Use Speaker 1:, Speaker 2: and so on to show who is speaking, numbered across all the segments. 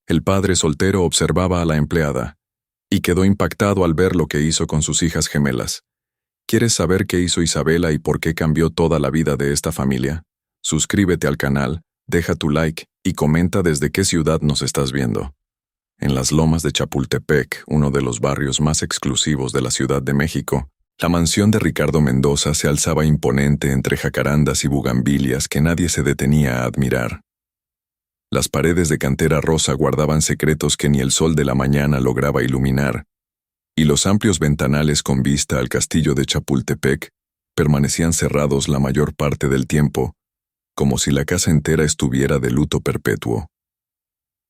Speaker 1: El padre soltero observaba a la empleada y quedó impactado al ver lo que hizo con sus hijas gemelas. ¿Quieres saber qué hizo Isabela y por qué cambió toda la vida de esta familia? Suscríbete al canal, deja tu like y comenta desde qué ciudad nos estás viendo. En las lomas de Chapultepec, uno de los barrios más exclusivos de la Ciudad de México, la mansión de Ricardo Mendoza se alzaba imponente entre jacarandas y bugambilias que nadie se detenía a admirar. Las paredes de cantera rosa guardaban secretos que ni el sol de la mañana lograba iluminar, y los amplios ventanales con vista al castillo de Chapultepec permanecían cerrados la mayor parte del tiempo, como si la casa entera estuviera de luto perpetuo.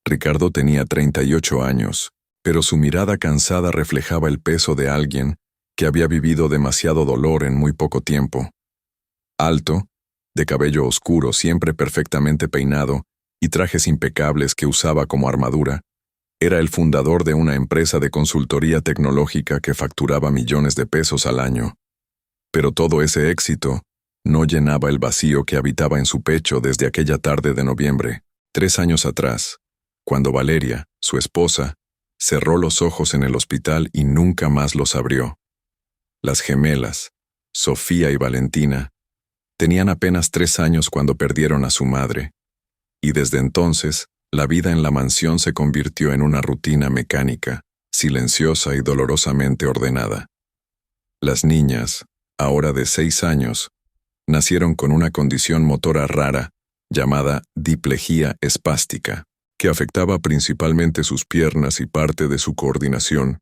Speaker 1: Ricardo tenía 38 años, pero su mirada cansada reflejaba el peso de alguien que había vivido demasiado dolor en muy poco tiempo. Alto, de cabello oscuro siempre perfectamente peinado y trajes impecables que usaba como armadura, era el fundador de una empresa de consultoría tecnológica que facturaba millones de pesos al año. Pero todo ese éxito no llenaba el vacío que habitaba en su pecho desde aquella tarde de noviembre, 3 años atrás, cuando Valeria, su esposa, cerró los ojos en el hospital y nunca más los abrió. Las gemelas, Sofía y Valentina, tenían apenas 3 años cuando perdieron a su madre, y desde entonces, la vida en la mansión se convirtió en una rutina mecánica, silenciosa y dolorosamente ordenada. Las niñas, ahora de 6 años, nacieron con una condición motora rara llamada diplegia espástica, que afectaba principalmente sus piernas y parte de su coordinación,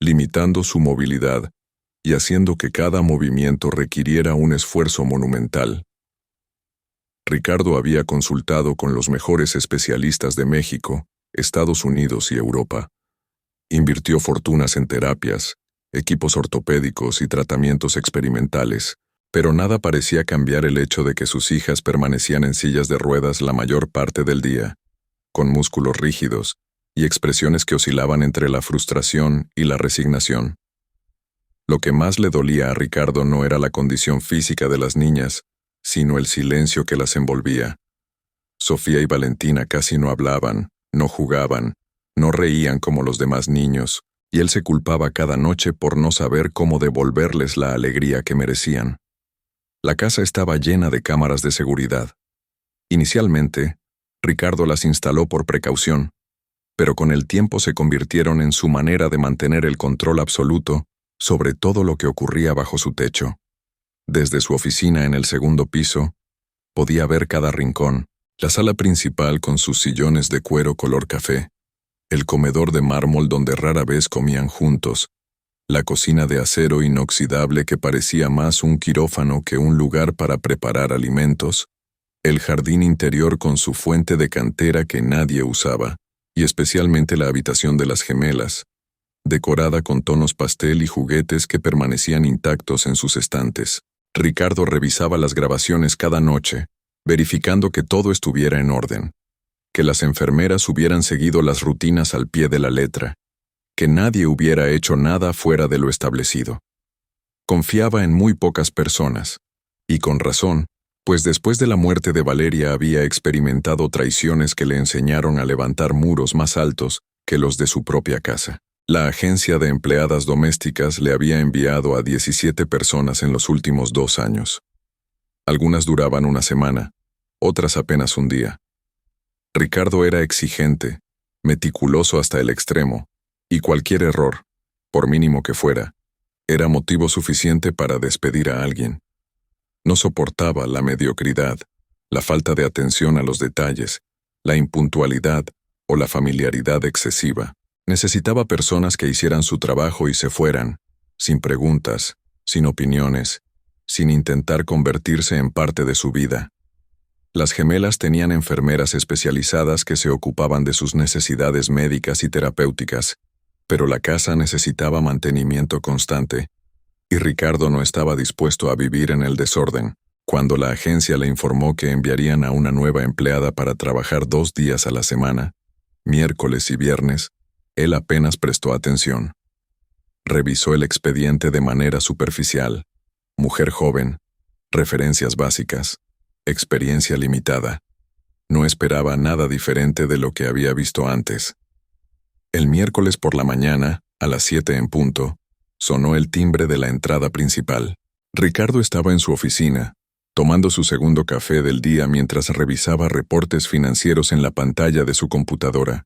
Speaker 1: limitando su movilidad y haciendo que cada movimiento requiriera un esfuerzo monumental. Ricardo había consultado con los mejores especialistas de México, Estados Unidos y Europa. Invirtió fortunas en terapias, equipos ortopédicos y tratamientos experimentales, pero nada parecía cambiar el hecho de que sus hijas permanecían en sillas de ruedas la mayor parte del día, con músculos rígidos y expresiones que oscilaban entre la frustración y la resignación. Lo que más le dolía a Ricardo no era la condición física de las niñas, sino el silencio que las envolvía. Sofía y Valentina casi no hablaban, no jugaban, no reían como los demás niños, y él se culpaba cada noche por no saber cómo devolverles la alegría que merecían. La casa estaba llena de cámaras de seguridad. Inicialmente, Ricardo las instaló por precaución, pero con el tiempo se convirtieron en su manera de mantener el control absoluto sobre todo lo que ocurría bajo su techo. Desde su oficina en el segundo piso, podía ver cada rincón, la sala principal con sus sillones de cuero color café, el comedor de mármol donde rara vez comían juntos, la cocina de acero inoxidable que parecía más un quirófano que un lugar para preparar alimentos, el jardín interior con su fuente de cantera que nadie usaba, y especialmente la habitación de las gemelas, decorada con tonos pastel y juguetes que permanecían intactos en sus estantes. Ricardo revisaba las grabaciones cada noche, verificando que todo estuviera en orden, que las enfermeras hubieran seguido las rutinas al pie de la letra, que nadie hubiera hecho nada fuera de lo establecido. Confiaba en muy pocas personas, y con razón, pues después de la muerte de Valeria había experimentado traiciones que le enseñaron a levantar muros más altos que los de su propia casa. La agencia de empleadas domésticas le había enviado a 17 personas en los últimos 2 años. Algunas duraban una semana, otras apenas un día. Ricardo era exigente, meticuloso hasta el extremo, y cualquier error, por mínimo que fuera, era motivo suficiente para despedir a alguien. No soportaba la mediocridad, la falta de atención a los detalles, la impuntualidad o la familiaridad excesiva. Necesitaba personas que hicieran su trabajo y se fueran, sin preguntas, sin opiniones, sin intentar convertirse en parte de su vida. Las gemelas tenían enfermeras especializadas que se ocupaban de sus necesidades médicas y terapéuticas, pero la casa necesitaba mantenimiento constante, y Ricardo no estaba dispuesto a vivir en el desorden. Cuando la agencia le informó que enviarían a una nueva empleada para trabajar 2 días a la semana, miércoles y viernes, él apenas prestó atención. Revisó el expediente de manera superficial. Mujer joven, referencias básicas, experiencia limitada. No esperaba nada diferente de lo que había visto antes. El miércoles por la mañana, a las 7 en punto, sonó el timbre de la entrada principal. Ricardo estaba en su oficina, tomando su segundo café del día mientras revisaba reportes financieros en la pantalla de su computadora.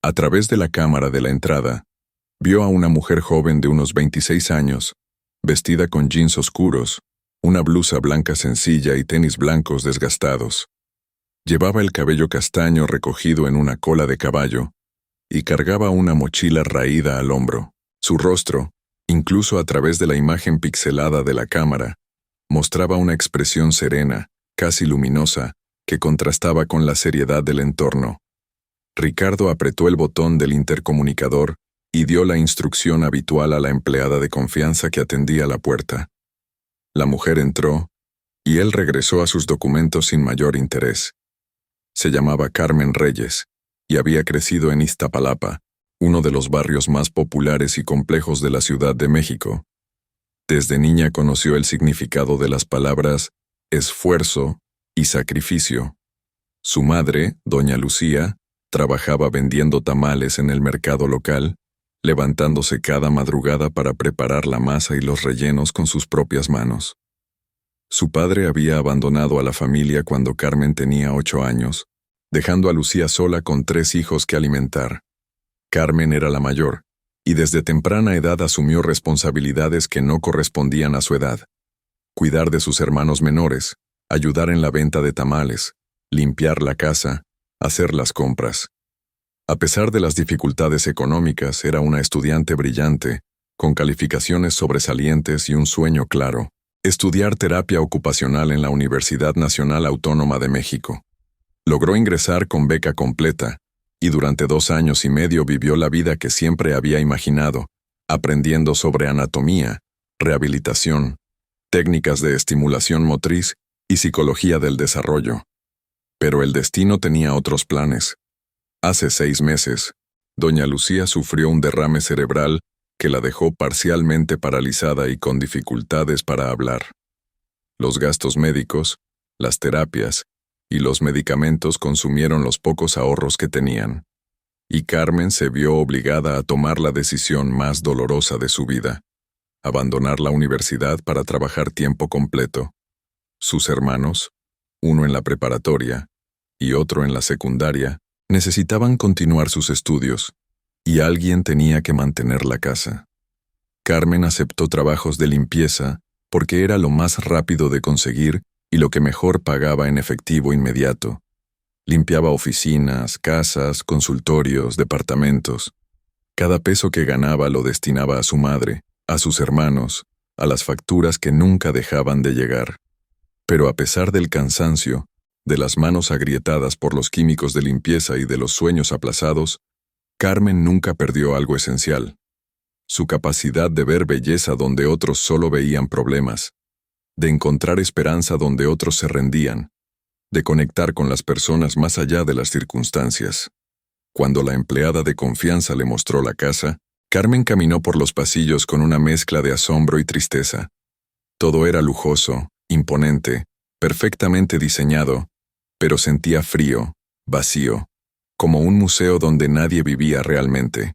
Speaker 1: A través de la cámara de la entrada, vio a una mujer joven de unos 26 años, vestida con jeans oscuros, una blusa blanca sencilla y tenis blancos desgastados. Llevaba el cabello castaño recogido en una cola de caballo y cargaba una mochila raída al hombro. Su rostro, incluso a través de la imagen pixelada de la cámara, mostraba una expresión serena, casi luminosa, que contrastaba con la seriedad del entorno. Ricardo apretó el botón del intercomunicador y dio la instrucción habitual a la empleada de confianza que atendía la puerta. La mujer entró, y él regresó a sus documentos sin mayor interés. Se llamaba Carmen Reyes, y había crecido en Iztapalapa, uno de los barrios más populares y complejos de la Ciudad de México. Desde niña conoció el significado de las palabras esfuerzo y sacrificio. Su madre, doña Lucía, trabajaba vendiendo tamales en el mercado local, levantándose cada madrugada para preparar la masa y los rellenos con sus propias manos. Su padre había abandonado a la familia cuando Carmen tenía 8 años, dejando a Lucía sola con 3 hijos que alimentar. Carmen era la mayor, y desde temprana edad asumió responsabilidades que no correspondían a su edad. Cuidar de sus hermanos menores, ayudar en la venta de tamales, limpiar la casa, hacer las compras. A pesar de las dificultades económicas, era una estudiante brillante, con calificaciones sobresalientes y un sueño claro: estudiar terapia ocupacional en la Universidad Nacional Autónoma de México. Logró ingresar con beca completa, y durante 2 años y medio vivió la vida que siempre había imaginado, aprendiendo sobre anatomía, rehabilitación, técnicas de estimulación motriz y psicología del desarrollo. Pero el destino tenía otros planes. Hace 6 meses, doña Lucía sufrió un derrame cerebral que la dejó parcialmente paralizada y con dificultades para hablar. Los gastos médicos, las terapias y los medicamentos consumieron los pocos ahorros que tenían, y Carmen se vio obligada a tomar la decisión más dolorosa de su vida: abandonar la universidad para trabajar tiempo completo. Sus hermanos, uno en la preparatoria y otro en la secundaria, necesitaban continuar sus estudios, y alguien tenía que mantener la casa. Carmen aceptó trabajos de limpieza porque era lo más rápido de conseguir y lo que mejor pagaba en efectivo inmediato. Limpiaba oficinas, casas, consultorios, departamentos. Cada peso que ganaba lo destinaba a su madre, a sus hermanos, a las facturas que nunca dejaban de llegar. Pero a pesar del cansancio, de las manos agrietadas por los químicos de limpieza y de los sueños aplazados, Carmen nunca perdió algo esencial: su capacidad de ver belleza donde otros solo veían problemas, de encontrar esperanza donde otros se rendían, de conectar con las personas más allá de las circunstancias. Cuando la empleada de confianza le mostró la casa, Carmen caminó por los pasillos con una mezcla de asombro y tristeza. Todo era lujoso, imponente, perfectamente diseñado, pero sentía frío, vacío, como un museo donde nadie vivía realmente.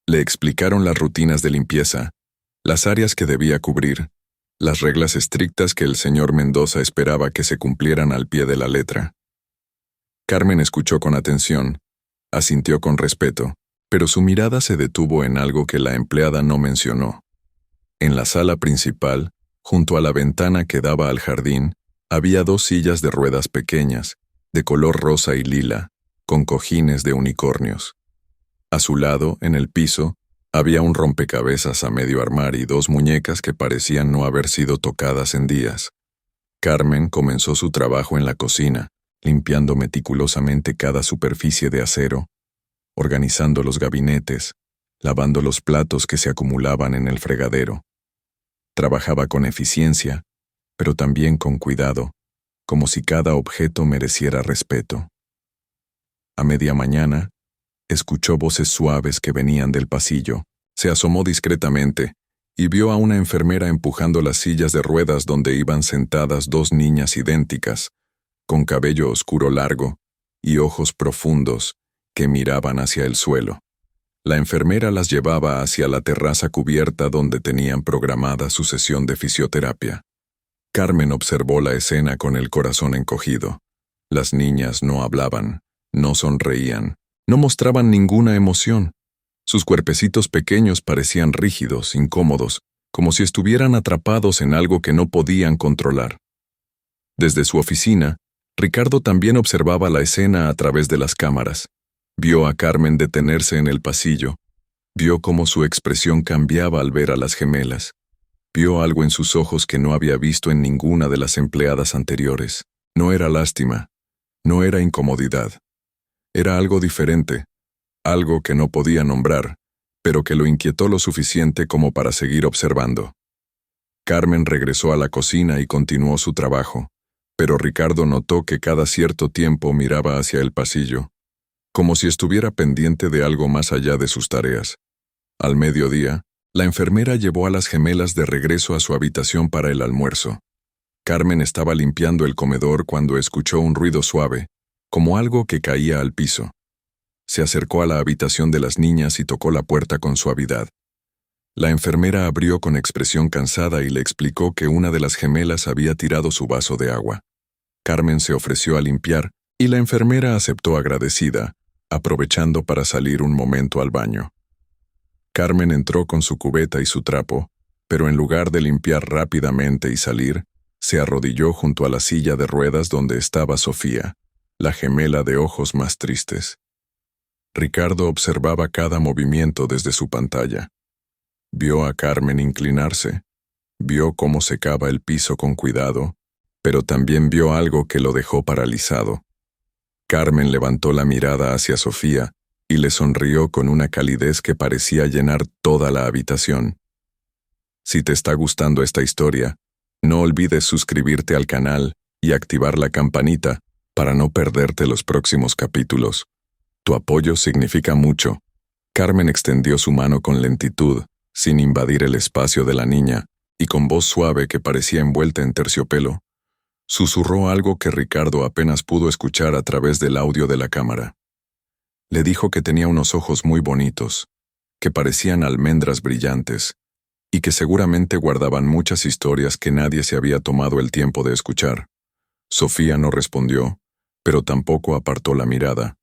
Speaker 1: Le explicaron las rutinas de limpieza, las áreas que debía cubrir, las reglas estrictas que el señor Mendoza esperaba que se cumplieran al pie de la letra. Carmen escuchó con atención, asintió con respeto, pero su mirada se detuvo en algo que la empleada no mencionó. En la sala principal, junto a la ventana que daba al jardín, había 2 sillas de ruedas pequeñas, de color rosa y lila, con cojines de unicornios. A su lado, en el piso, había un rompecabezas a medio armar y 2 muñecas que parecían no haber sido tocadas en días. Carmen comenzó su trabajo en la cocina, limpiando meticulosamente cada superficie de acero, organizando los gabinetes, lavando los platos que se acumulaban en el fregadero. Trabajaba con eficiencia, pero también con cuidado, como si cada objeto mereciera respeto. A media mañana, escuchó voces suaves que venían del pasillo, se asomó discretamente y vio a una enfermera empujando las sillas de ruedas donde iban sentadas 2 niñas idénticas, con cabello oscuro largo y ojos profundos que miraban hacia el suelo. La enfermera las llevaba hacia la terraza cubierta donde tenían programada su sesión de fisioterapia. Carmen observó la escena con el corazón encogido. Las niñas no hablaban, no sonreían, no mostraban ninguna emoción. Sus cuerpecitos pequeños parecían rígidos, incómodos, como si estuvieran atrapados en algo que no podían controlar. Desde su oficina, Ricardo también observaba la escena a través de las cámaras. Vio a Carmen detenerse en el pasillo. Vio cómo su expresión cambiaba al ver a las gemelas. Vio algo en sus ojos que no había visto en ninguna de las empleadas anteriores. No era lástima, no era incomodidad. Era algo diferente, algo que no podía nombrar, pero que lo inquietó lo suficiente como para seguir observando. Carmen regresó a la cocina y continuó su trabajo, pero Ricardo notó que cada cierto tiempo miraba hacia el pasillo, como si estuviera pendiente de algo más allá de sus tareas. Al mediodía, la enfermera llevó a las gemelas de regreso a su habitación para el almuerzo. Carmen estaba limpiando el comedor cuando escuchó un ruido suave, como algo que caía al piso. Se acercó a la habitación de las niñas y tocó la puerta con suavidad. La enfermera abrió con expresión cansada y le explicó que una de las gemelas había tirado su vaso de agua. Carmen se ofreció a limpiar y la enfermera aceptó agradecida, aprovechando para salir un momento al baño. Carmen entró con su cubeta y su trapo, pero en lugar de limpiar rápidamente y salir, se arrodilló junto a la silla de ruedas donde estaba Sofía, la gemela de ojos más tristes. Ricardo observaba cada movimiento desde su pantalla. Vio a Carmen inclinarse, vio cómo secaba el piso con cuidado, pero también vio algo que lo dejó paralizado. Carmen levantó la mirada hacia Sofía y le sonrió con una calidez que parecía llenar toda la habitación. Si te está gustando esta historia, no olvides suscribirte al canal y activar la campanita para no perderte los próximos capítulos. Tu apoyo significa mucho. Carmen extendió su mano con lentitud, sin invadir el espacio de la niña, y con voz suave que parecía envuelta en terciopelo, susurró algo que Ricardo apenas pudo escuchar a través del audio de la cámara. Le dijo que tenía unos ojos muy bonitos, que parecían almendras brillantes, y que seguramente guardaban muchas historias que nadie se había tomado el tiempo de escuchar. Sofía no respondió, pero tampoco apartó la mirada,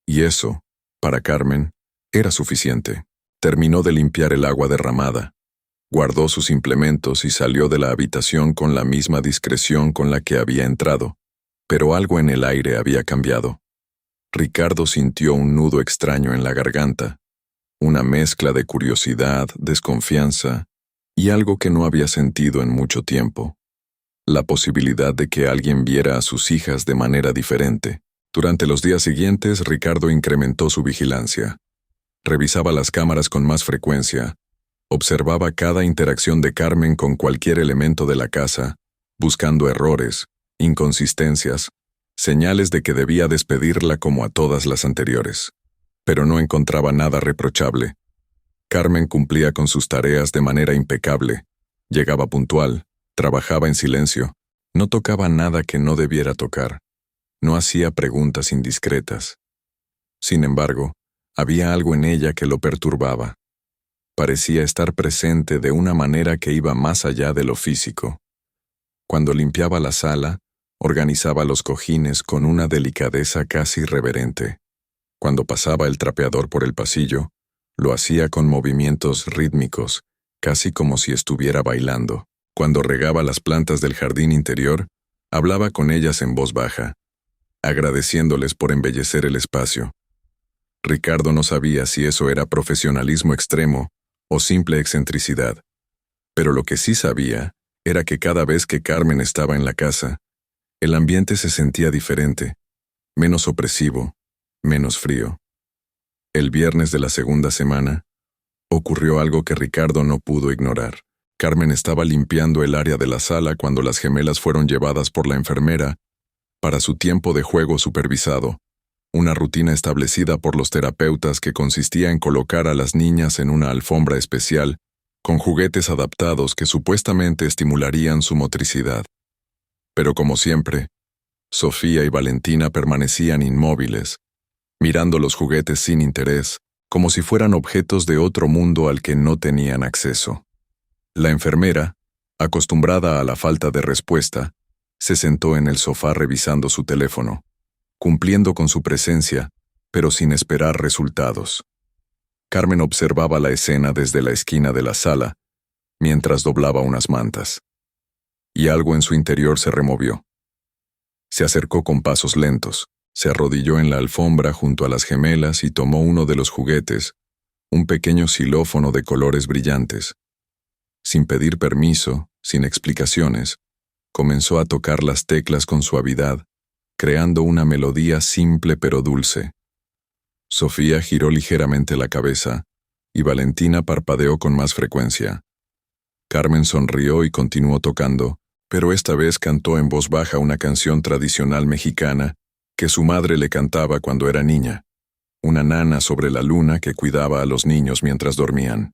Speaker 1: y eso, para Carmen, era suficiente. Terminó de limpiar el agua derramada, guardó sus implementos y salió de la habitación con la misma discreción con la que había entrado, pero algo en el aire había cambiado. Ricardo sintió un nudo extraño en la garganta, una mezcla de curiosidad, desconfianza y algo que no había sentido en mucho tiempo. La posibilidad de que alguien viera a sus hijas de manera diferente. Durante los días siguientes, Ricardo incrementó su vigilancia. Revisaba las cámaras con más frecuencia, observaba cada interacción de Carmen con cualquier elemento de la casa, buscando errores, inconsistencias, señales de que debía despedirla como a todas las anteriores. Pero no encontraba nada reprochable. Carmen cumplía con sus tareas de manera impecable, llegaba puntual, trabajaba en silencio, no tocaba nada que no debiera tocar, no hacía preguntas indiscretas. Sin embargo, había algo en ella que lo perturbaba. Parecía estar presente de una manera que iba más allá de lo físico. Cuando limpiaba la sala, organizaba los cojines con una delicadeza casi irreverente. Cuando pasaba el trapeador por el pasillo, lo hacía con movimientos rítmicos, casi como si estuviera bailando. Cuando regaba las plantas del jardín interior, hablaba con ellas en voz baja, agradeciéndoles por embellecer el espacio. Ricardo no sabía si eso era profesionalismo extremo o simple excentricidad, pero lo que sí sabía era que cada vez que Carmen estaba en la casa, el ambiente se sentía diferente, menos opresivo, menos frío. El viernes de la segunda semana, ocurrió algo que Ricardo no pudo ignorar. Carmen estaba limpiando el área de la sala cuando las gemelas fueron llevadas por la enfermera para su tiempo de juego supervisado, una rutina establecida por los terapeutas que consistía en colocar a las niñas en una alfombra especial con juguetes adaptados que supuestamente estimularían su motricidad. Pero como siempre, Sofía y Valentina permanecían inmóviles, mirando los juguetes sin interés, como si fueran objetos de otro mundo al que no tenían acceso. La enfermera, acostumbrada a la falta de respuesta, se sentó en el sofá revisando su teléfono, cumpliendo con su presencia, pero sin esperar resultados. Carmen observaba la escena desde la esquina de la sala, mientras doblaba unas mantas. Y algo en su interior se removió. Se acercó con pasos lentos, se arrodilló en la alfombra junto a las gemelas y tomó uno de los juguetes, un pequeño xilófono de colores brillantes. Sin pedir permiso, sin explicaciones, comenzó a tocar las teclas con suavidad, creando una melodía simple pero dulce. Sofía giró ligeramente la cabeza, y Valentina parpadeó con más frecuencia. Carmen sonrió y continuó tocando, pero esta vez cantó en voz baja una canción tradicional mexicana que su madre le cantaba cuando era niña, una nana sobre la luna que cuidaba a los niños mientras dormían.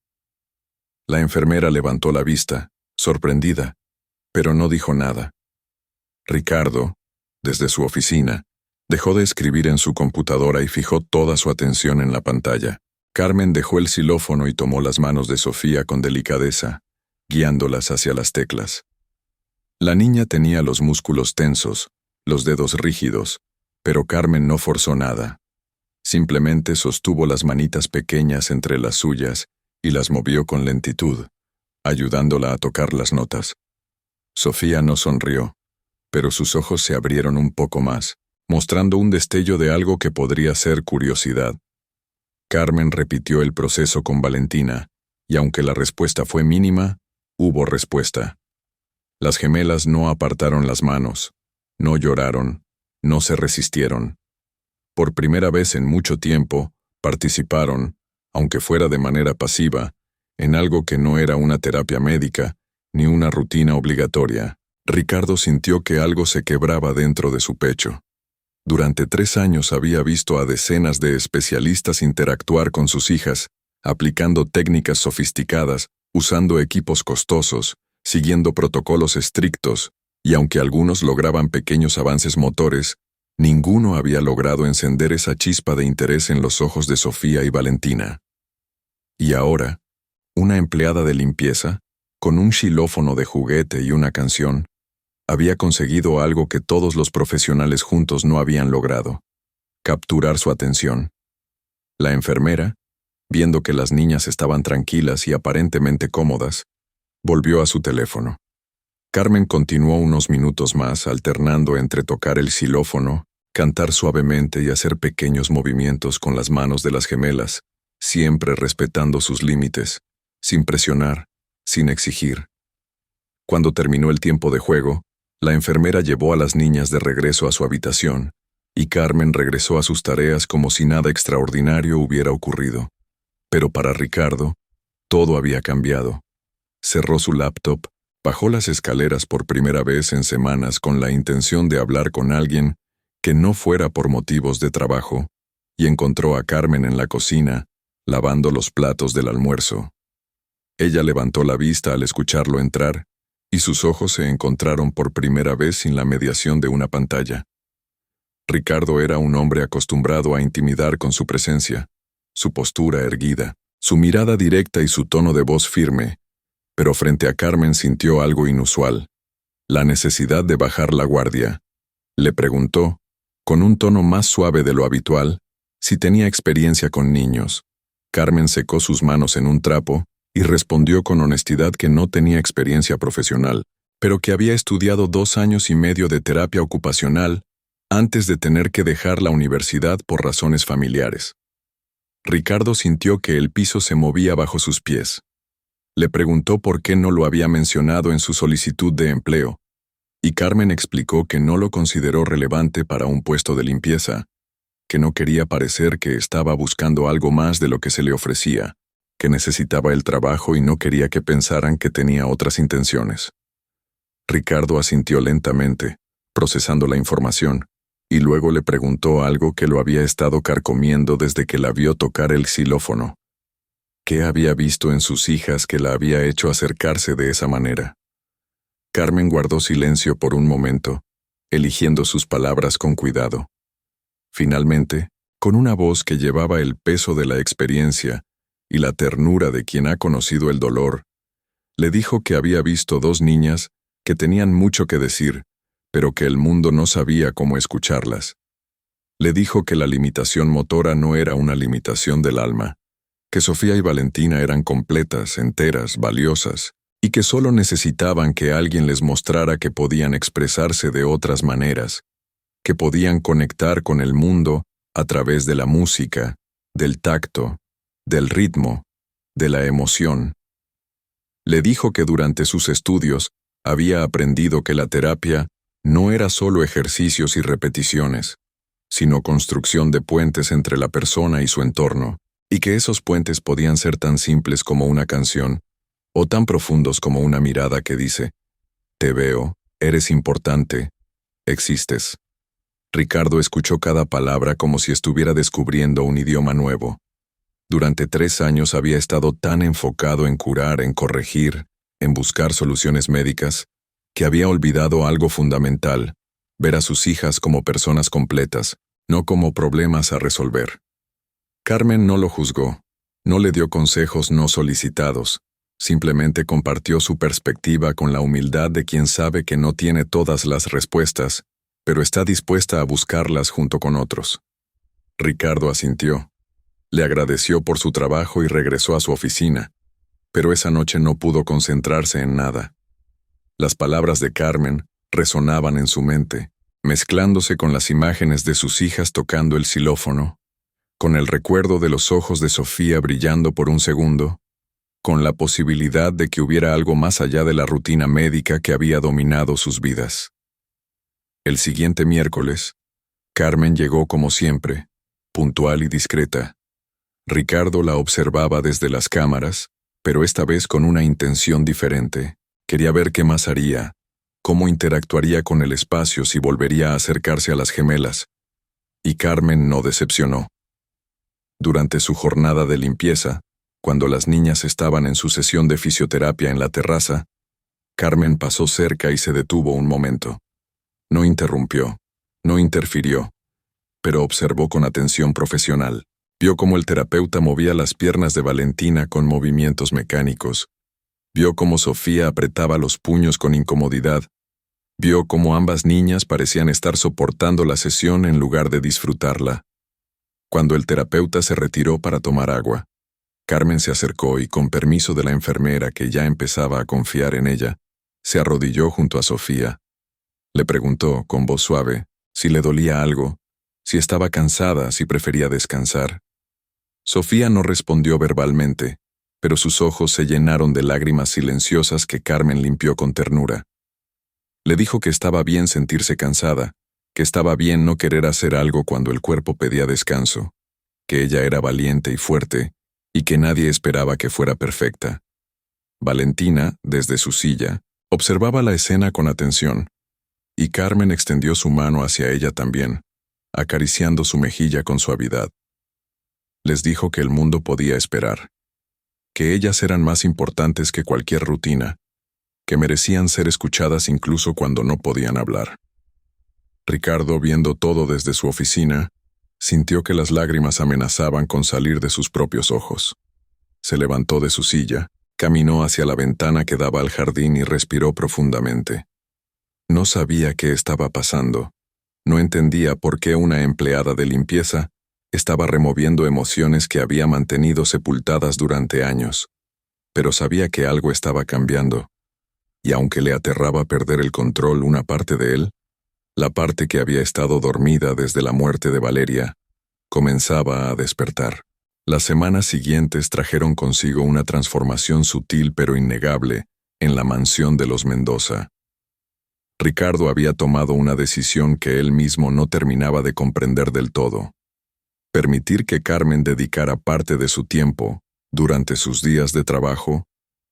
Speaker 1: La enfermera levantó la vista, sorprendida, pero no dijo nada. Ricardo, desde su oficina, dejó de escribir en su computadora y fijó toda su atención en la pantalla. Carmen dejó el xilófono y tomó las manos de Sofía con delicadeza, guiándolas hacia las teclas. La niña tenía los músculos tensos, los dedos rígidos, pero Carmen no forzó nada. Simplemente sostuvo las manitas pequeñas entre las suyas y las movió con lentitud, ayudándola a tocar las notas. Sofía no sonrió, pero sus ojos se abrieron un poco más, mostrando un destello de algo que podría ser curiosidad. Carmen repitió el proceso con Valentina, y aunque la respuesta fue mínima, hubo respuesta. Las gemelas no apartaron las manos, no lloraron, no se resistieron. Por primera vez en mucho tiempo, participaron, aunque fuera de manera pasiva, en algo que no era una terapia médica, ni una rutina obligatoria. Ricardo sintió que algo se quebraba dentro de su pecho. Durante 3 años había visto a decenas de especialistas interactuar con sus hijas, aplicando técnicas sofisticadas, usando equipos costosos, siguiendo protocolos estrictos, y aunque algunos lograban pequeños avances motores, ninguno había logrado encender esa chispa de interés en los ojos de Sofía y Valentina. Y ahora, una empleada de limpieza, con un xilófono de juguete y una canción, había conseguido algo que todos los profesionales juntos no habían logrado: capturar su atención. La enfermera, viendo que las niñas estaban tranquilas y aparentemente cómodas, volvió a su teléfono. Carmen continuó unos minutos más alternando entre tocar el xilófono, cantar suavemente y hacer pequeños movimientos con las manos de las gemelas, siempre respetando sus límites, sin presionar, sin exigir. Cuando terminó el tiempo de juego, la enfermera llevó a las niñas de regreso a su habitación, y Carmen regresó a sus tareas como si nada extraordinario hubiera ocurrido. Pero para Ricardo, todo había cambiado. Cerró su laptop, bajó las escaleras por primera vez en semanas con la intención de hablar con alguien que no fuera por motivos de trabajo, y encontró a Carmen en la cocina, lavando los platos del almuerzo. Ella levantó la vista al escucharlo entrar, y sus ojos se encontraron por primera vez sin la mediación de una pantalla. Ricardo era un hombre acostumbrado a intimidar con su presencia, su postura erguida, su mirada directa y su tono de voz firme, pero frente a Carmen sintió algo inusual: la necesidad de bajar la guardia. Le preguntó, con un tono más suave de lo habitual, si tenía experiencia con niños. Carmen secó sus manos en un trapo y respondió con honestidad que no tenía experiencia profesional, pero que había estudiado 2 años y medio de terapia ocupacional antes de tener que dejar la universidad por razones familiares. Ricardo sintió que el piso se movía bajo sus pies. Le preguntó por qué no lo había mencionado en su solicitud de empleo, y Carmen explicó que no lo consideró relevante para un puesto de limpieza, que no quería parecer que estaba buscando algo más de lo que se le ofrecía, que necesitaba el trabajo y no quería que pensaran que tenía otras intenciones. Ricardo asintió lentamente, procesando la información, y luego le preguntó algo que lo había estado carcomiendo desde que la vio tocar el xilófono. ¿Qué había visto en sus hijas que la había hecho acercarse de esa manera? Carmen guardó silencio por un momento, eligiendo sus palabras con cuidado. Finalmente, con una voz que llevaba el peso de la experiencia y la ternura de quien ha conocido el dolor, le dijo que había visto dos niñas que tenían mucho que decir, pero que el mundo no sabía cómo escucharlas. Le dijo que la limitación motora no era una limitación del alma, que Sofía y Valentina eran completas, enteras, valiosas, y que solo necesitaban que alguien les mostrara que podían expresarse de otras maneras, que podían conectar con el mundo a través de la música, del tacto, del ritmo, de la emoción. Le dijo que durante sus estudios había aprendido que la terapia no era solo ejercicios y repeticiones, sino construcción de puentes entre la persona y su entorno, y que esos puentes podían ser tan simples como una canción, o tan profundos como una mirada que dice, «Te veo, eres importante, existes». Ricardo escuchó cada palabra como si estuviera descubriendo un idioma nuevo. Durante 3 años había estado tan enfocado en curar, en corregir, en buscar soluciones médicas, que había olvidado algo fundamental, ver a sus hijas como personas completas, no como problemas a resolver. Carmen no lo juzgó, no le dio consejos no solicitados, simplemente compartió su perspectiva con la humildad de quien sabe que no tiene todas las respuestas, pero está dispuesta a buscarlas junto con otros. Ricardo asintió. Le agradeció por su trabajo y regresó a su oficina, pero esa noche no pudo concentrarse en nada. Las palabras de Carmen resonaban en su mente, mezclándose con las imágenes de sus hijas tocando el xilófono, con el recuerdo de los ojos de Sofía brillando por un segundo, con la posibilidad de que hubiera algo más allá de la rutina médica que había dominado sus vidas. El siguiente miércoles, Carmen llegó como siempre, puntual y discreta. Ricardo la observaba desde las cámaras, pero esta vez con una intención diferente. Quería ver qué más haría, cómo interactuaría con el espacio si volvería a acercarse a las gemelas. Y Carmen no decepcionó. Durante su jornada de limpieza, cuando las niñas estaban en su sesión de fisioterapia en la terraza, Carmen pasó cerca y se detuvo un momento. No interrumpió, no interfirió, pero observó con atención profesional. Vio cómo el terapeuta movía las piernas de Valentina con movimientos mecánicos. Vio cómo Sofía apretaba los puños con incomodidad. Vio cómo ambas niñas parecían estar soportando la sesión en lugar de disfrutarla. Cuando el terapeuta se retiró para tomar agua, Carmen se acercó y, con permiso de la enfermera que ya empezaba a confiar en ella, se arrodilló junto a Sofía. Le preguntó, con voz suave, si le dolía algo, si estaba cansada, si prefería descansar. Sofía no respondió verbalmente, pero sus ojos se llenaron de lágrimas silenciosas que Carmen limpió con ternura. Le dijo que estaba bien sentirse cansada, que estaba bien no querer hacer algo cuando el cuerpo pedía descanso, que ella era valiente y fuerte, y que nadie esperaba que fuera perfecta. Valentina, desde su silla, observaba la escena con atención, y Carmen extendió su mano hacia ella también, acariciando su mejilla con suavidad. Les dijo que el mundo podía esperar, que ellas eran más importantes que cualquier rutina, que merecían ser escuchadas incluso cuando no podían hablar. Ricardo, viendo todo desde su oficina, sintió que las lágrimas amenazaban con salir de sus propios ojos. Se levantó de su silla, caminó hacia la ventana que daba al jardín y respiró profundamente. No sabía qué estaba pasando. No entendía por qué una empleada de limpieza estaba removiendo emociones que había mantenido sepultadas durante años, pero sabía que algo estaba cambiando, y aunque le aterraba perder el control una parte de él, la parte que había estado dormida desde la muerte de Valeria, comenzaba a despertar. Las semanas siguientes trajeron consigo una transformación sutil pero innegable en la mansión de los Mendoza. Ricardo había tomado una decisión que él mismo no terminaba de comprender del todo. Permitir que Carmen dedicara parte de su tiempo, durante sus días de trabajo,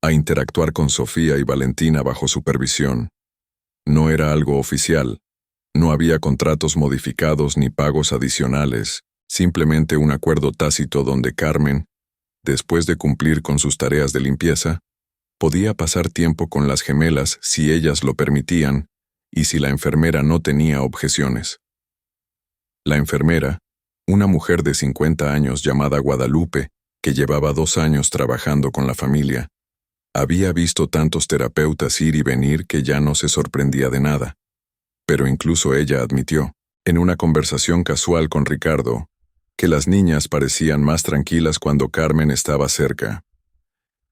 Speaker 1: a interactuar con Sofía y Valentina bajo supervisión. No era algo oficial, no había contratos modificados ni pagos adicionales, simplemente un acuerdo tácito donde Carmen, después de cumplir con sus tareas de limpieza, podía pasar tiempo con las gemelas si ellas lo permitían, y si la enfermera no tenía objeciones. La enfermera, una mujer de 50 años llamada Guadalupe, que llevaba 2 años trabajando con la familia, había visto tantos terapeutas ir y venir que ya no se sorprendía de nada. Pero incluso ella admitió, en una conversación casual con Ricardo, que las niñas parecían más tranquilas cuando Carmen estaba cerca.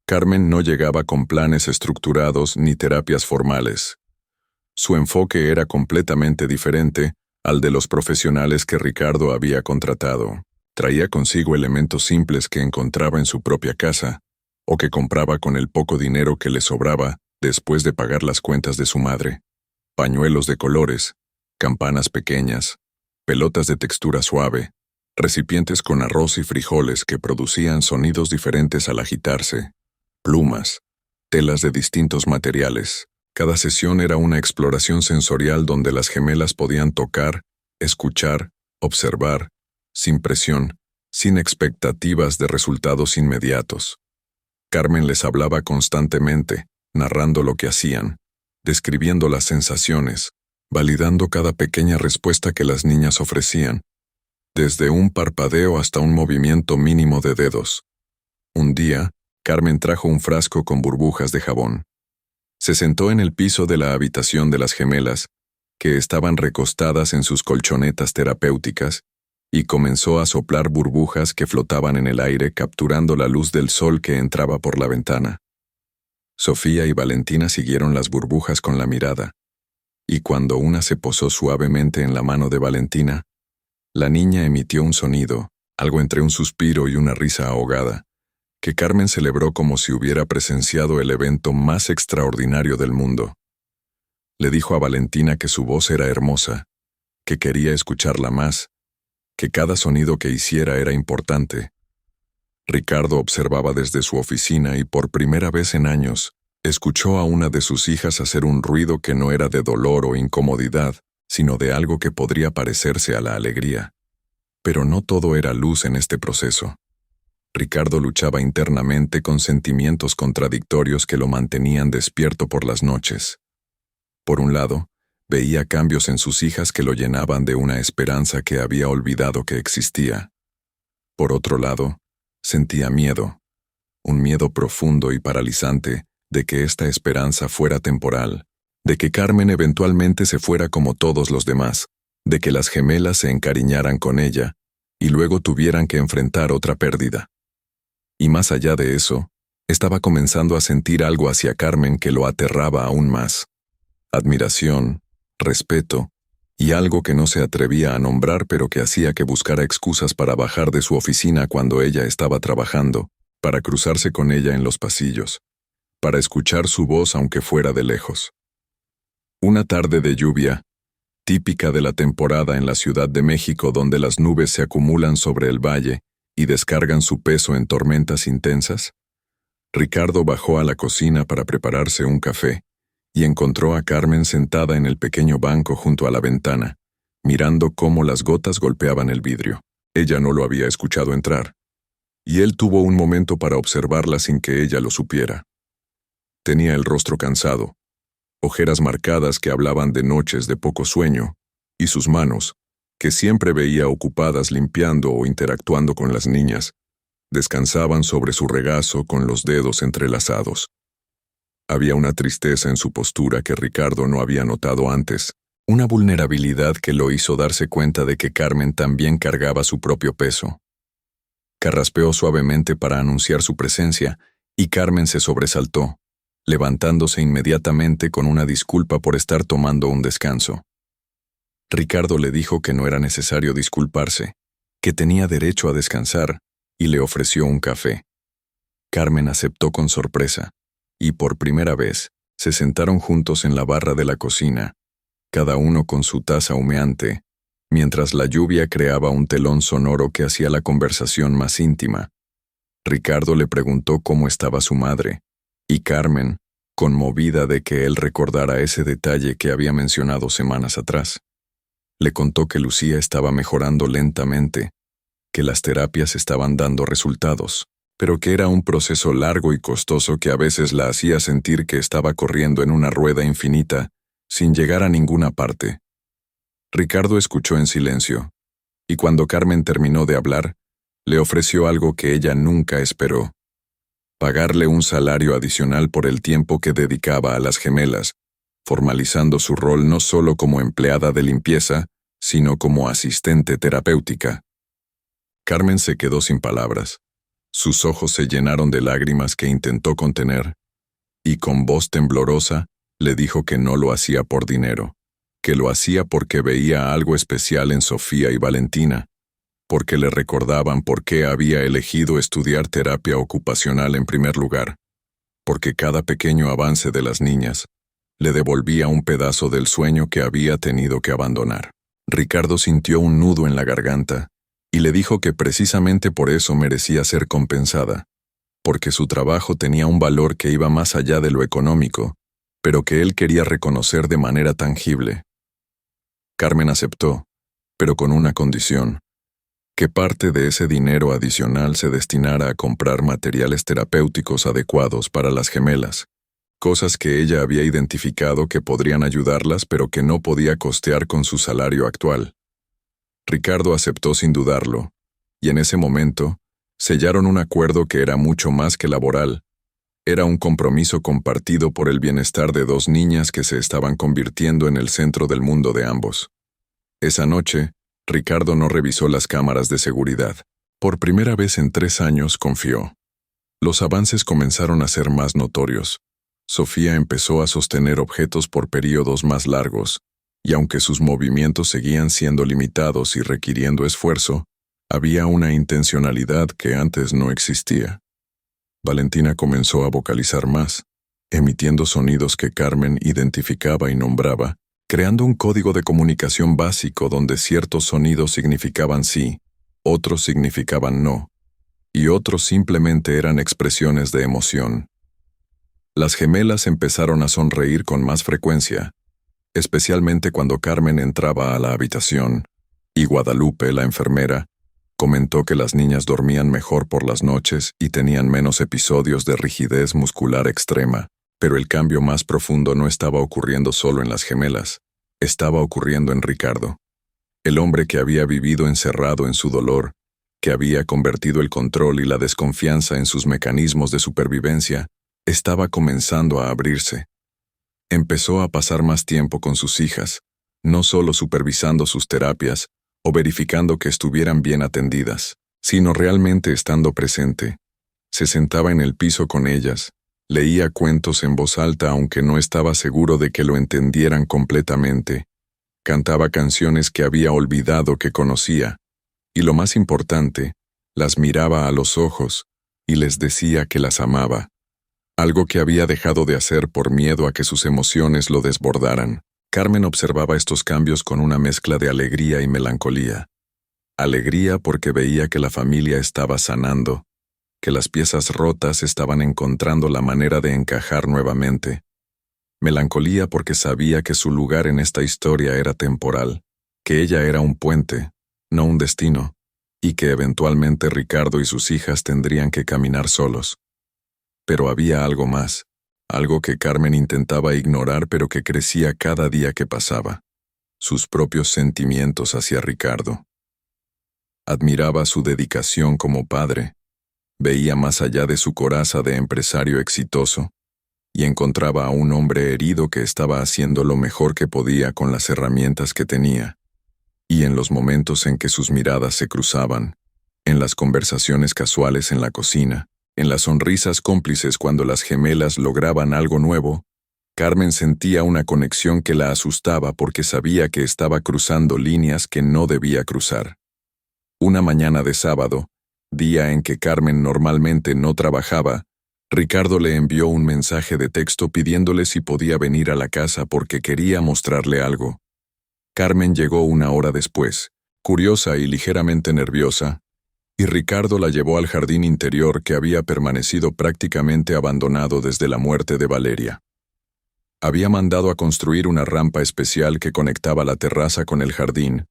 Speaker 1: Carmen no llegaba con planes estructurados ni terapias formales. Su enfoque era completamente diferente al de los profesionales que Ricardo había contratado. Traía consigo elementos simples que encontraba en su propia casa, o que compraba con el poco dinero que le sobraba después de pagar las cuentas de su madre. Pañuelos de colores, campanas pequeñas, pelotas de textura suave, recipientes con arroz y frijoles que producían sonidos diferentes al agitarse, plumas, telas de distintos materiales. Cada sesión era una exploración sensorial donde las gemelas podían tocar, escuchar, observar, sin presión, sin expectativas de resultados inmediatos. Carmen les hablaba constantemente, narrando lo que hacían, describiendo las sensaciones, validando cada pequeña respuesta que las niñas ofrecían, desde un parpadeo hasta un movimiento mínimo de dedos. Un día, Carmen trajo un frasco con burbujas de jabón. Se sentó en el piso de la habitación de las gemelas, que estaban recostadas en sus colchonetas terapéuticas, y comenzó a soplar burbujas que flotaban en el aire capturando la luz del sol que entraba por la ventana. Sofía y Valentina siguieron las burbujas con la mirada, y cuando una se posó suavemente en la mano de Valentina, la niña emitió un sonido, algo entre un suspiro y una risa ahogada, que Carmen celebró como si hubiera presenciado el evento más extraordinario del mundo. Le dijo a Valentina que su voz era hermosa, que quería escucharla más, que cada sonido que hiciera era importante. Ricardo observaba desde su oficina y por primera vez en años, escuchó a una de sus hijas hacer un ruido que no era de dolor o incomodidad, sino de algo que podría parecerse a la alegría. Pero no todo era luz en este proceso. Ricardo luchaba internamente con sentimientos contradictorios que lo mantenían despierto por las noches. Por un lado, veía cambios en sus hijas que lo llenaban de una esperanza que había olvidado que existía. Por otro lado, sentía miedo, un miedo profundo y paralizante de que esta esperanza fuera temporal, de que Carmen eventualmente se fuera como todos los demás, de que las gemelas se encariñaran con ella y luego tuvieran que enfrentar otra pérdida. Y más allá de eso, estaba comenzando a sentir algo hacia Carmen que lo aterraba aún más. Admiración, respeto, y algo que no se atrevía a nombrar pero que hacía que buscara excusas para bajar de su oficina cuando ella estaba trabajando, para cruzarse con ella en los pasillos, para escuchar su voz aunque fuera de lejos. Una tarde de lluvia, típica de la temporada en la Ciudad de México donde las nubes se acumulan sobre el valle y descargan su peso en tormentas intensas, Ricardo bajó a la cocina para prepararse un café y encontró a Carmen sentada en el pequeño banco junto a la ventana, mirando cómo las gotas golpeaban el vidrio. Ella no lo había escuchado entrar, y él tuvo un momento para observarla sin que ella lo supiera. Tenía el rostro cansado, ojeras marcadas que hablaban de noches de poco sueño, y sus manos, que siempre veía ocupadas limpiando o interactuando con las niñas, descansaban sobre su regazo con los dedos entrelazados. Había una tristeza en su postura que Ricardo no había notado antes, una vulnerabilidad que lo hizo darse cuenta de que Carmen también cargaba su propio peso. Carraspeó suavemente para anunciar su presencia, y Carmen se sobresaltó, levantándose inmediatamente con una disculpa por estar tomando un descanso. Ricardo le dijo que no era necesario disculparse, que tenía derecho a descansar, y le ofreció un café. Carmen aceptó con sorpresa, y por primera vez, se sentaron juntos en la barra de la cocina, cada uno con su taza humeante, mientras la lluvia creaba un telón sonoro que hacía la conversación más íntima. Ricardo le preguntó cómo estaba su madre, y Carmen, conmovida de que él recordara ese detalle que había mencionado semanas atrás, le contó que Lucía estaba mejorando lentamente, que las terapias estaban dando resultados, pero que era un proceso largo y costoso que a veces la hacía sentir que estaba corriendo en una rueda infinita, sin llegar a ninguna parte. Ricardo escuchó en silencio, y cuando Carmen terminó de hablar, le ofreció algo que ella nunca esperó: pagarle un salario adicional por el tiempo que dedicaba a las gemelas, formalizando su rol no solo como empleada de limpieza, sino como asistente terapéutica. Carmen se quedó sin palabras. Sus ojos se llenaron de lágrimas que intentó contener, y con voz temblorosa le dijo que no lo hacía por dinero, que lo hacía porque veía algo especial en Sofía y Valentina, porque le recordaban por qué había elegido estudiar terapia ocupacional en primer lugar, porque cada pequeño avance de las niñas le devolvía un pedazo del sueño que había tenido que abandonar. Ricardo sintió un nudo en la garganta y le dijo que precisamente por eso merecía ser compensada, porque su trabajo tenía un valor que iba más allá de lo económico, pero que él quería reconocer de manera tangible. Carmen aceptó, pero con una condición: que parte de ese dinero adicional se destinara a comprar materiales terapéuticos adecuados para las gemelas, cosas que ella había identificado que podrían ayudarlas pero que no podía costear con su salario actual. Ricardo aceptó sin dudarlo, y en ese momento sellaron un acuerdo que era mucho más que laboral. Era un compromiso compartido por el bienestar de dos niñas que se estaban convirtiendo en el centro del mundo de ambos. Esa noche, Ricardo no revisó las cámaras de seguridad. Por primera vez en 3 años confió. Los avances comenzaron a ser más notorios. Sofía empezó a sostener objetos por períodos más largos, y aunque sus movimientos seguían siendo limitados y requiriendo esfuerzo, había una intencionalidad que antes no existía. Valentina comenzó a vocalizar más, emitiendo sonidos que Carmen identificaba y nombraba, creando un código de comunicación básico donde ciertos sonidos significaban sí, otros significaban no, y otros simplemente eran expresiones de emoción. Las gemelas empezaron a sonreír con más frecuencia, especialmente cuando Carmen entraba a la habitación, y Guadalupe, la enfermera, comentó que las niñas dormían mejor por las noches y tenían menos episodios de rigidez muscular extrema. Pero el cambio más profundo no estaba ocurriendo solo en las gemelas, estaba ocurriendo en Ricardo. El hombre que había vivido encerrado en su dolor, que había convertido el control y la desconfianza en sus mecanismos de supervivencia, estaba comenzando a abrirse. Empezó a pasar más tiempo con sus hijas, no solo supervisando sus terapias o verificando que estuvieran bien atendidas, sino realmente estando presente. Se sentaba en el piso con ellas, leía cuentos en voz alta aunque no estaba seguro de que lo entendieran completamente. Cantaba canciones que había olvidado que conocía, y lo más importante, las miraba a los ojos y les decía que las amaba, algo que había dejado de hacer por miedo a que sus emociones lo desbordaran. Carmen observaba estos cambios con una mezcla de alegría y melancolía. Alegría porque veía que la familia estaba sanando, que las piezas rotas estaban encontrando la manera de encajar nuevamente. Melancolía porque sabía que su lugar en esta historia era temporal, que ella era un puente, no un destino, y que eventualmente Ricardo y sus hijas tendrían que caminar solos. Pero había algo más, algo que Carmen intentaba ignorar pero que crecía cada día que pasaba: sus propios sentimientos hacia Ricardo. Admiraba su dedicación como padre, veía más allá de su coraza de empresario exitoso, y encontraba a un hombre herido que estaba haciendo lo mejor que podía con las herramientas que tenía. Y en los momentos en que sus miradas se cruzaban, en las conversaciones casuales en la cocina, en las sonrisas cómplices cuando las gemelas lograban algo nuevo, Carmen sentía una conexión que la asustaba porque sabía que estaba cruzando líneas que no debía cruzar. Una mañana de sábado, día en que Carmen normalmente no trabajaba, Ricardo le envió un mensaje de texto pidiéndole si podía venir a la casa porque quería mostrarle algo. Carmen llegó 1 hora después, curiosa y ligeramente nerviosa, y Ricardo la llevó al jardín interior que había permanecido prácticamente abandonado desde la muerte de Valeria. Había mandado a construir una rampa especial que conectaba la terraza con el jardín,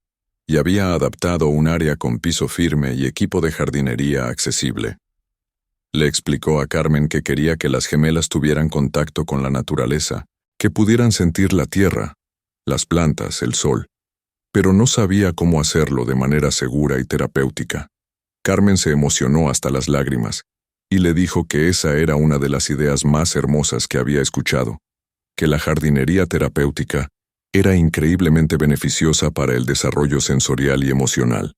Speaker 1: y había adaptado un área con piso firme y equipo de jardinería accesible. Le explicó a Carmen que quería que las gemelas tuvieran contacto con la naturaleza, que pudieran sentir la tierra, las plantas, el sol, pero no sabía cómo hacerlo de manera segura y terapéutica. Carmen se emocionó hasta las lágrimas y le dijo que esa era una de las ideas más hermosas que había escuchado, que la jardinería terapéutica era increíblemente beneficiosa para el desarrollo sensorial y emocional.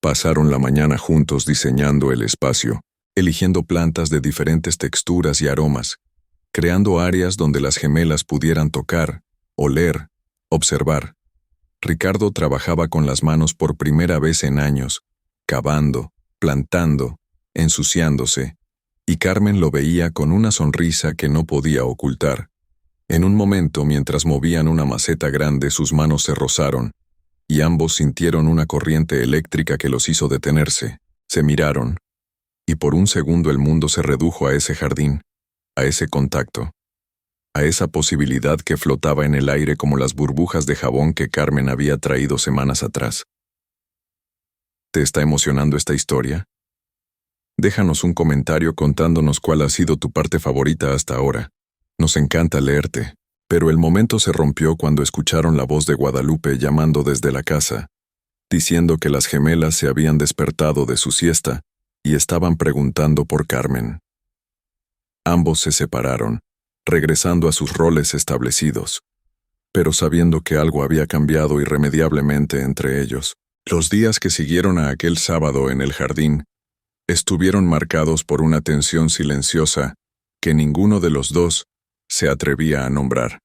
Speaker 1: Pasaron la mañana juntos diseñando el espacio, eligiendo plantas de diferentes texturas y aromas, creando áreas donde las gemelas pudieran tocar, oler, observar. Ricardo trabajaba con las manos por primera vez en años, cavando, plantando, ensuciándose, y Carmen lo veía con una sonrisa que no podía ocultar. En un momento, mientras movían una maceta grande, sus manos se rozaron, y ambos sintieron una corriente eléctrica que los hizo detenerse. Se miraron, y por un segundo el mundo se redujo a ese jardín, a ese contacto, a esa posibilidad que flotaba en el aire como las burbujas de jabón que Carmen había traído semanas atrás. ¿Te está emocionando esta historia? Déjanos un comentario contándonos cuál ha sido tu parte favorita hasta ahora. Nos encanta leerte, pero el momento se rompió cuando escucharon la voz de Guadalupe llamando desde la casa, diciendo que las gemelas se habían despertado de su siesta y estaban preguntando por Carmen. Ambos se separaron, regresando a sus roles establecidos, pero sabiendo que algo había cambiado irremediablemente entre ellos. Los días que siguieron a aquel sábado en el jardín estuvieron marcados por una tensión silenciosa que ninguno de los dos se atrevía a nombrar.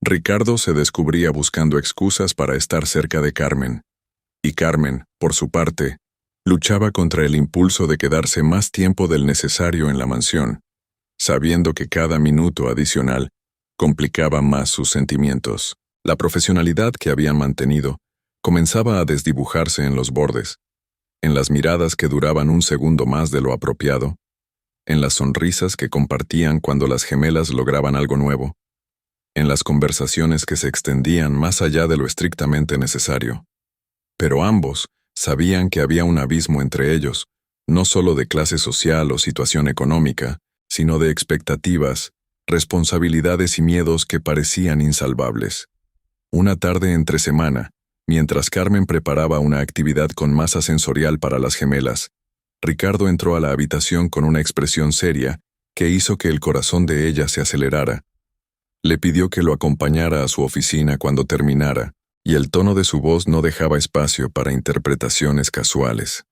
Speaker 1: Ricardo se descubría buscando excusas para estar cerca de Carmen, y Carmen, por su parte, luchaba contra el impulso de quedarse más tiempo del necesario en la mansión, sabiendo que cada minuto adicional complicaba más sus sentimientos. La profesionalidad que habían mantenido comenzaba a desdibujarse en los bordes, en las miradas que duraban un segundo más de lo apropiado, en las sonrisas que compartían cuando las gemelas lograban algo nuevo, en las conversaciones que se extendían más allá de lo estrictamente necesario. Pero ambos sabían que había un abismo entre ellos, no solo de clase social o situación económica, sino de expectativas, responsabilidades y miedos que parecían insalvables. Una tarde entre semana, mientras Carmen preparaba una actividad con masa sensorial para las gemelas, Ricardo entró a la habitación con una expresión seria que hizo que el corazón de ella se acelerara. Le pidió que lo acompañara a su oficina cuando terminara, y el tono de su voz no dejaba espacio para interpretaciones casuales.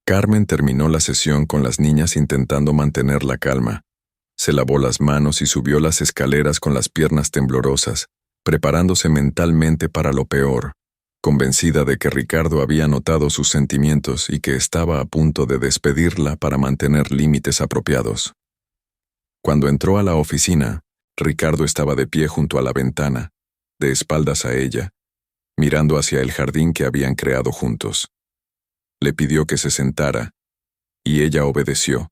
Speaker 1: Carmen terminó la sesión con las niñas intentando mantener la calma. Se lavó las manos y subió las escaleras con las piernas temblorosas, preparándose mentalmente para lo peor, convencida de que Ricardo había notado sus sentimientos y que estaba a punto de despedirla para mantener límites apropiados. Cuando entró a la oficina, Ricardo estaba de pie junto a la ventana, de espaldas a ella, mirando hacia el jardín que habían creado juntos. Le pidió que se sentara, y ella obedeció,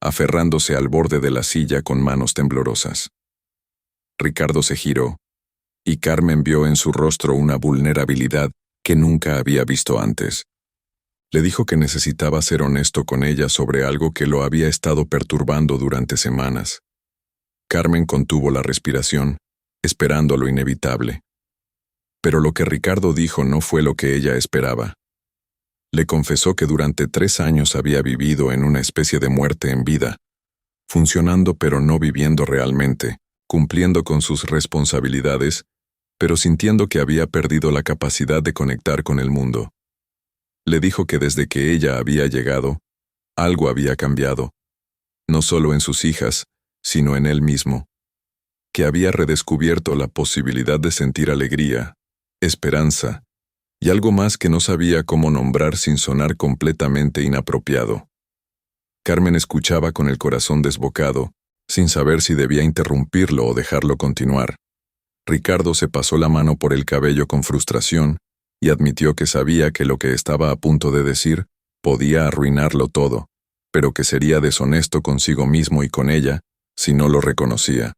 Speaker 1: aferrándose al borde de la silla con manos temblorosas. Ricardo se giró, y Carmen vio en su rostro una vulnerabilidad que nunca había visto antes. Le dijo que necesitaba ser honesto con ella sobre algo que lo había estado perturbando durante semanas. Carmen contuvo la respiración, esperando lo inevitable. Pero lo que Ricardo dijo no fue lo que ella esperaba. Le confesó que durante 3 años había vivido en una especie de muerte en vida, funcionando pero no viviendo realmente, cumpliendo con sus responsabilidades, pero sintiendo que había perdido la capacidad de conectar con el mundo. Le dijo que desde que ella había llegado, algo había cambiado, no solo en sus hijas, sino en él mismo, que había redescubierto la posibilidad de sentir alegría, esperanza, y algo más que no sabía cómo nombrar sin sonar completamente inapropiado. Carmen escuchaba con el corazón desbocado, sin saber si debía interrumpirlo o dejarlo continuar. Ricardo se pasó la mano por el cabello con frustración y admitió que sabía que lo que estaba a punto de decir podía arruinarlo todo, pero que sería deshonesto consigo mismo y con ella si no lo reconocía.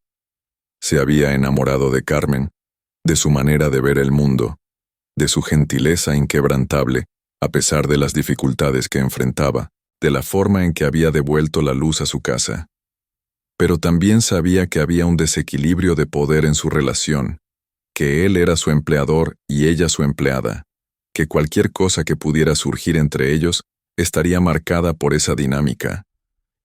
Speaker 1: Se había enamorado de Carmen, de su manera de ver el mundo, de su gentileza inquebrantable, a pesar de las dificultades que enfrentaba, de la forma en que había devuelto la luz a su casa. Pero también sabía que había un desequilibrio de poder en su relación, que él era su empleador y ella su empleada, que cualquier cosa que pudiera surgir entre ellos estaría marcada por esa dinámica,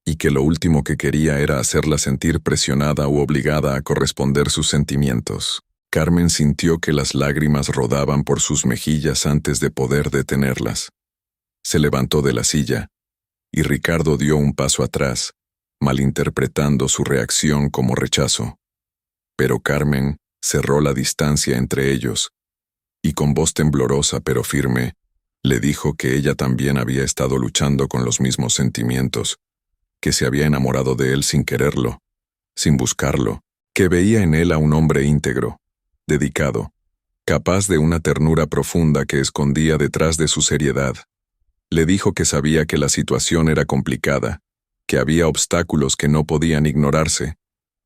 Speaker 1: y que lo último que quería era hacerla sentir presionada u obligada a corresponder sus sentimientos. Carmen sintió que las lágrimas rodaban por sus mejillas antes de poder detenerlas. Se levantó de la silla, y Ricardo dio un paso atrás, malinterpretando su reacción como rechazo. Pero Carmen cerró la distancia entre ellos, y con voz temblorosa pero firme, le dijo que ella también había estado luchando con los mismos sentimientos, que se había enamorado de él sin quererlo, sin buscarlo, que veía en él a un hombre íntegro, dedicado, capaz de una ternura profunda que escondía detrás de su seriedad. Le dijo que sabía que la situación era complicada, que había obstáculos que no podían ignorarse,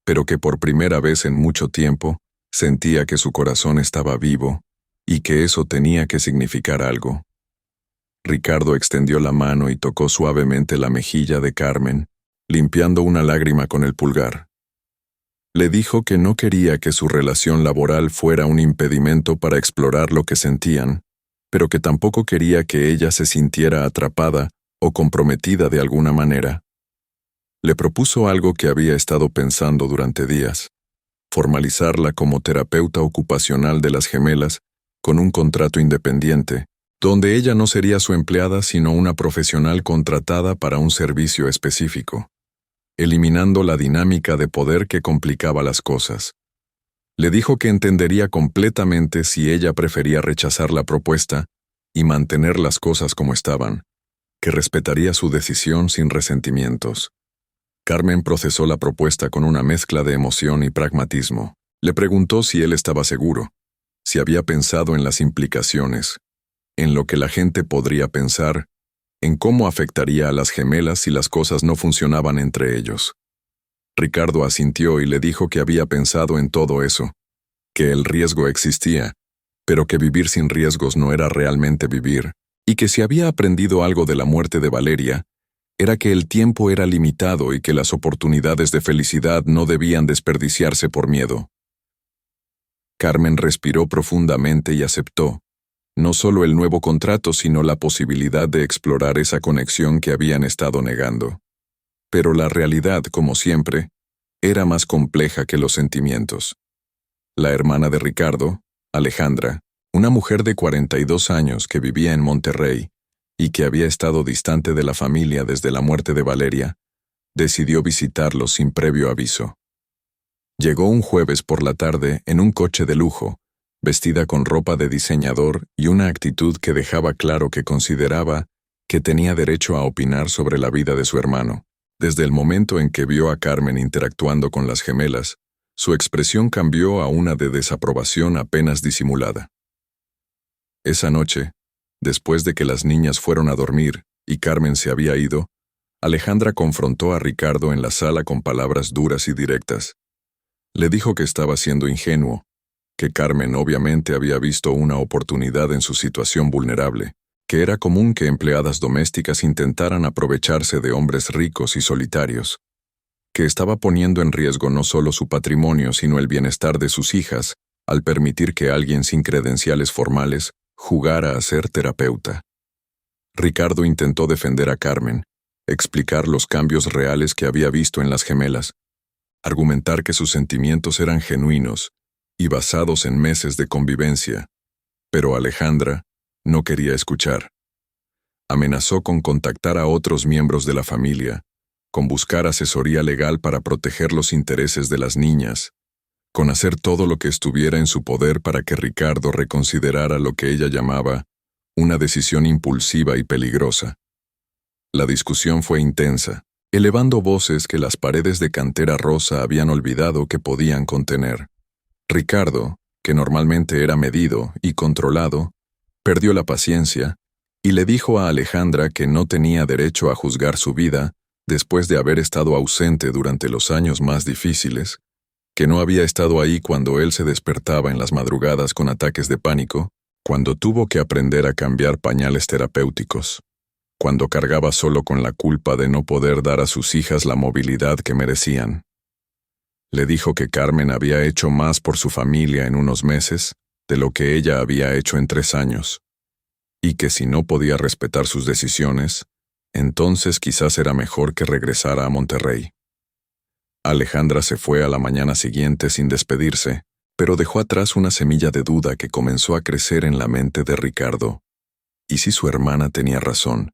Speaker 1: pero que por primera vez en mucho tiempo sentía que su corazón estaba vivo y que eso tenía que significar algo. Ricardo extendió la mano y tocó suavemente la mejilla de Carmen, limpiando una lágrima con el pulgar. Le dijo que no quería que su relación laboral fuera un impedimento para explorar lo que sentían, pero que tampoco quería que ella se sintiera atrapada o comprometida de alguna manera. Le propuso algo que había estado pensando durante días: formalizarla como terapeuta ocupacional de las gemelas con un contrato independiente, donde ella no sería su empleada sino una profesional contratada para un servicio específico, eliminando la dinámica de poder que complicaba las cosas. Le dijo que entendería completamente si ella prefería rechazar la propuesta y mantener las cosas como estaban, que respetaría su decisión sin resentimientos. Carmen procesó la propuesta con una mezcla de emoción y pragmatismo. Le preguntó si él estaba seguro, si había pensado en las implicaciones, en lo que la gente podría pensar, en cómo afectaría a las gemelas si las cosas no funcionaban entre ellos. Ricardo asintió y le dijo que había pensado en todo eso, que el riesgo existía, pero que vivir sin riesgos no era realmente vivir, y que si había aprendido algo de la muerte de Valeria, era que el tiempo era limitado y que las oportunidades de felicidad no debían desperdiciarse por miedo. Carmen respiró profundamente y aceptó, no solo el nuevo contrato, sino la posibilidad de explorar esa conexión que habían estado negando. Pero la realidad, como siempre, era más compleja que los sentimientos. La hermana de Ricardo, Alejandra, una mujer de 42 años que vivía en Monterrey y que había estado distante de la familia desde la muerte de Valeria, decidió visitarlos sin previo aviso. Llegó un jueves por la tarde en un coche de lujo, vestida con ropa de diseñador y una actitud que dejaba claro que consideraba que tenía derecho a opinar sobre la vida de su hermano. Desde el momento en que vio a Carmen interactuando con las gemelas, su expresión cambió a una de desaprobación apenas disimulada. Esa noche, después de que las niñas fueron a dormir y Carmen se había ido, Alejandra confrontó a Ricardo en la sala con palabras duras y directas. Le dijo que estaba siendo ingenuo, que Carmen obviamente había visto una oportunidad en su situación vulnerable, que era común que empleadas domésticas intentaran aprovecharse de hombres ricos y solitarios, que estaba poniendo en riesgo no solo su patrimonio sino el bienestar de sus hijas al permitir que alguien sin credenciales formales jugara a ser terapeuta. Ricardo intentó defender a Carmen, explicar los cambios reales que había visto en las gemelas, argumentar que sus sentimientos eran genuinos y basados en meses de convivencia, pero Alejandra no quería escuchar. Amenazó con contactar a otros miembros de la familia, con buscar asesoría legal para proteger los intereses de las niñas, con hacer todo lo que estuviera en su poder para que Ricardo reconsiderara lo que ella llamaba una decisión impulsiva y peligrosa. La discusión fue intensa, elevando voces que las paredes de cantera rosa habían olvidado que podían contener. Ricardo, que normalmente era medido y controlado, perdió la paciencia y le dijo a Alejandra que no tenía derecho a juzgar su vida después de haber estado ausente durante los años más difíciles, que no había estado ahí cuando él se despertaba en las madrugadas con ataques de pánico, cuando tuvo que aprender a cambiar pañales terapéuticos, cuando cargaba solo con la culpa de no poder dar a sus hijas la movilidad que merecían. Le dijo que Carmen había hecho más por su familia en unos meses de lo que ella había hecho en 3 años, y que si no podía respetar sus decisiones, entonces quizás era mejor que regresara a Monterrey. Alejandra se fue a la mañana siguiente sin despedirse, pero dejó atrás una semilla de duda que comenzó a crecer en la mente de Ricardo. ¿Y si su hermana tenía razón?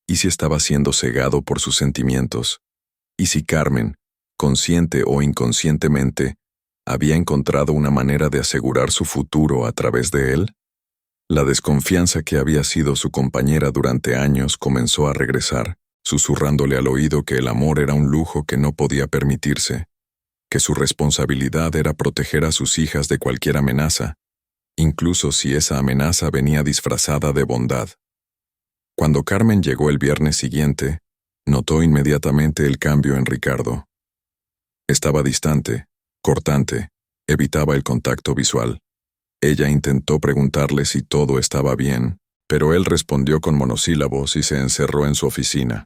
Speaker 1: ¿Y si estaba siendo cegado por sus sentimientos? ¿Y si Carmen, consciente o inconscientemente, había encontrado una manera de asegurar su futuro a través de él? La desconfianza que había sido su compañera durante años comenzó a regresar, susurrándole al oído que el amor era un lujo que no podía permitirse, que su responsabilidad era proteger a sus hijas de cualquier amenaza, incluso si esa amenaza venía disfrazada de bondad. Cuando Carmen llegó el viernes siguiente, notó inmediatamente el cambio en Ricardo. Estaba distante, cortante, evitaba el contacto visual. Ella intentó preguntarle si todo estaba bien, pero él respondió con monosílabos y se encerró en su oficina.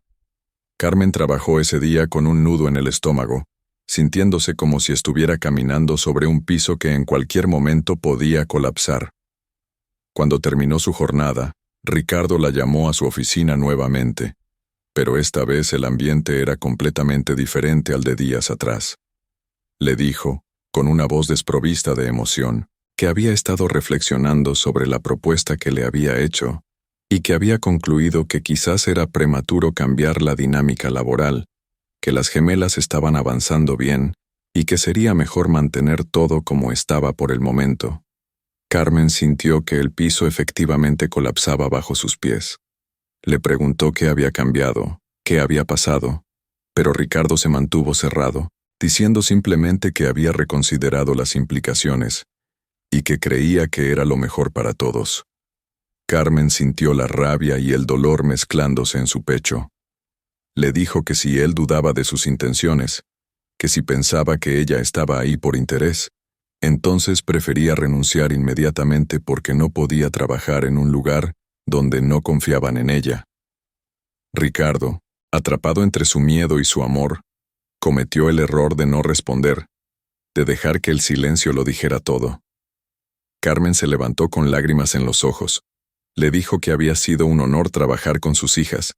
Speaker 1: Carmen trabajó ese día con un nudo en el estómago, sintiéndose como si estuviera caminando sobre un piso que en cualquier momento podía colapsar. Cuando terminó su jornada, Ricardo la llamó a su oficina nuevamente, pero esta vez el ambiente era completamente diferente al de días atrás. Le dijo, con una voz desprovista de emoción, que había estado reflexionando sobre la propuesta que le había hecho y que había concluido que quizás era prematuro cambiar la dinámica laboral, que las gemelas estaban avanzando bien y que sería mejor mantener todo como estaba por el momento. Carmen sintió que el piso efectivamente colapsaba bajo sus pies. Le preguntó qué había cambiado, qué había pasado, pero Ricardo se mantuvo cerrado, diciendo simplemente que había reconsiderado las implicaciones y que creía que era lo mejor para todos. Carmen sintió la rabia y el dolor mezclándose en su pecho. Le dijo que si él dudaba de sus intenciones, que si pensaba que ella estaba ahí por interés, entonces prefería renunciar inmediatamente porque no podía trabajar en un lugar donde no confiaban en ella. Ricardo, atrapado entre su miedo y su amor, cometió el error de no responder, de dejar que el silencio lo dijera todo. Carmen se levantó con lágrimas en los ojos. Le dijo que había sido un honor trabajar con sus hijas,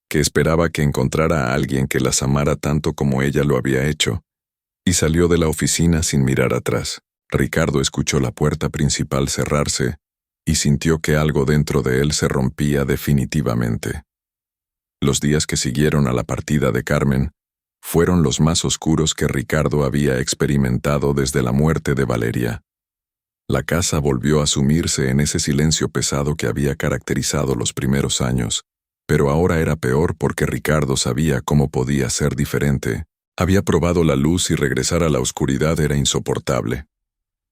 Speaker 1: que esperaba que encontrara a alguien que las amara tanto como ella lo había hecho, y salió de la oficina sin mirar atrás. Ricardo escuchó la puerta principal cerrarse y sintió que algo dentro de él se rompía definitivamente. Los días que siguieron a la partida de Carmen fueron los más oscuros que Ricardo había experimentado desde la muerte de Valeria. La casa volvió a sumirse en ese silencio pesado que había caracterizado los primeros años, pero ahora era peor porque Ricardo sabía cómo podía ser diferente. Había probado la luz y regresar a la oscuridad era insoportable.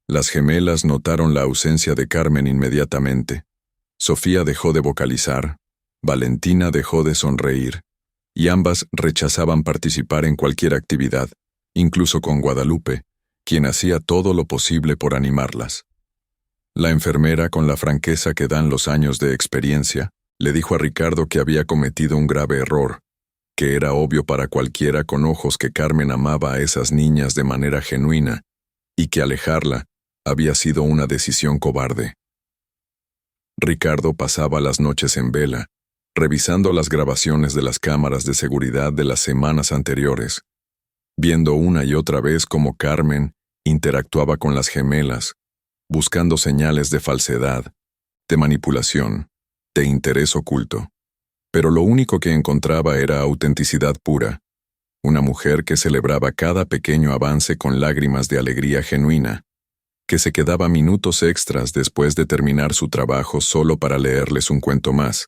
Speaker 1: Las gemelas notaron la ausencia de Carmen inmediatamente. Sofía dejó de vocalizar, Valentina dejó de sonreír, y ambas rechazaban participar en cualquier actividad, incluso con Guadalupe, quien hacía todo lo posible por animarlas. La enfermera, con la franqueza que dan los años de experiencia, le dijo a Ricardo que había cometido un grave error, que era obvio para cualquiera con ojos que Carmen amaba a esas niñas de manera genuina, y que alejarla había sido una decisión cobarde. Ricardo pasaba las noches en vela, revisando las grabaciones de las cámaras de seguridad de las semanas anteriores, viendo una y otra vez cómo Carmen interactuaba con las gemelas, buscando señales de falsedad, de manipulación, de interés oculto. Pero lo único que encontraba era autenticidad pura, una mujer que celebraba cada pequeño avance con lágrimas de alegría genuina, que se quedaba minutos extras después de terminar su trabajo solo para leerles un cuento más,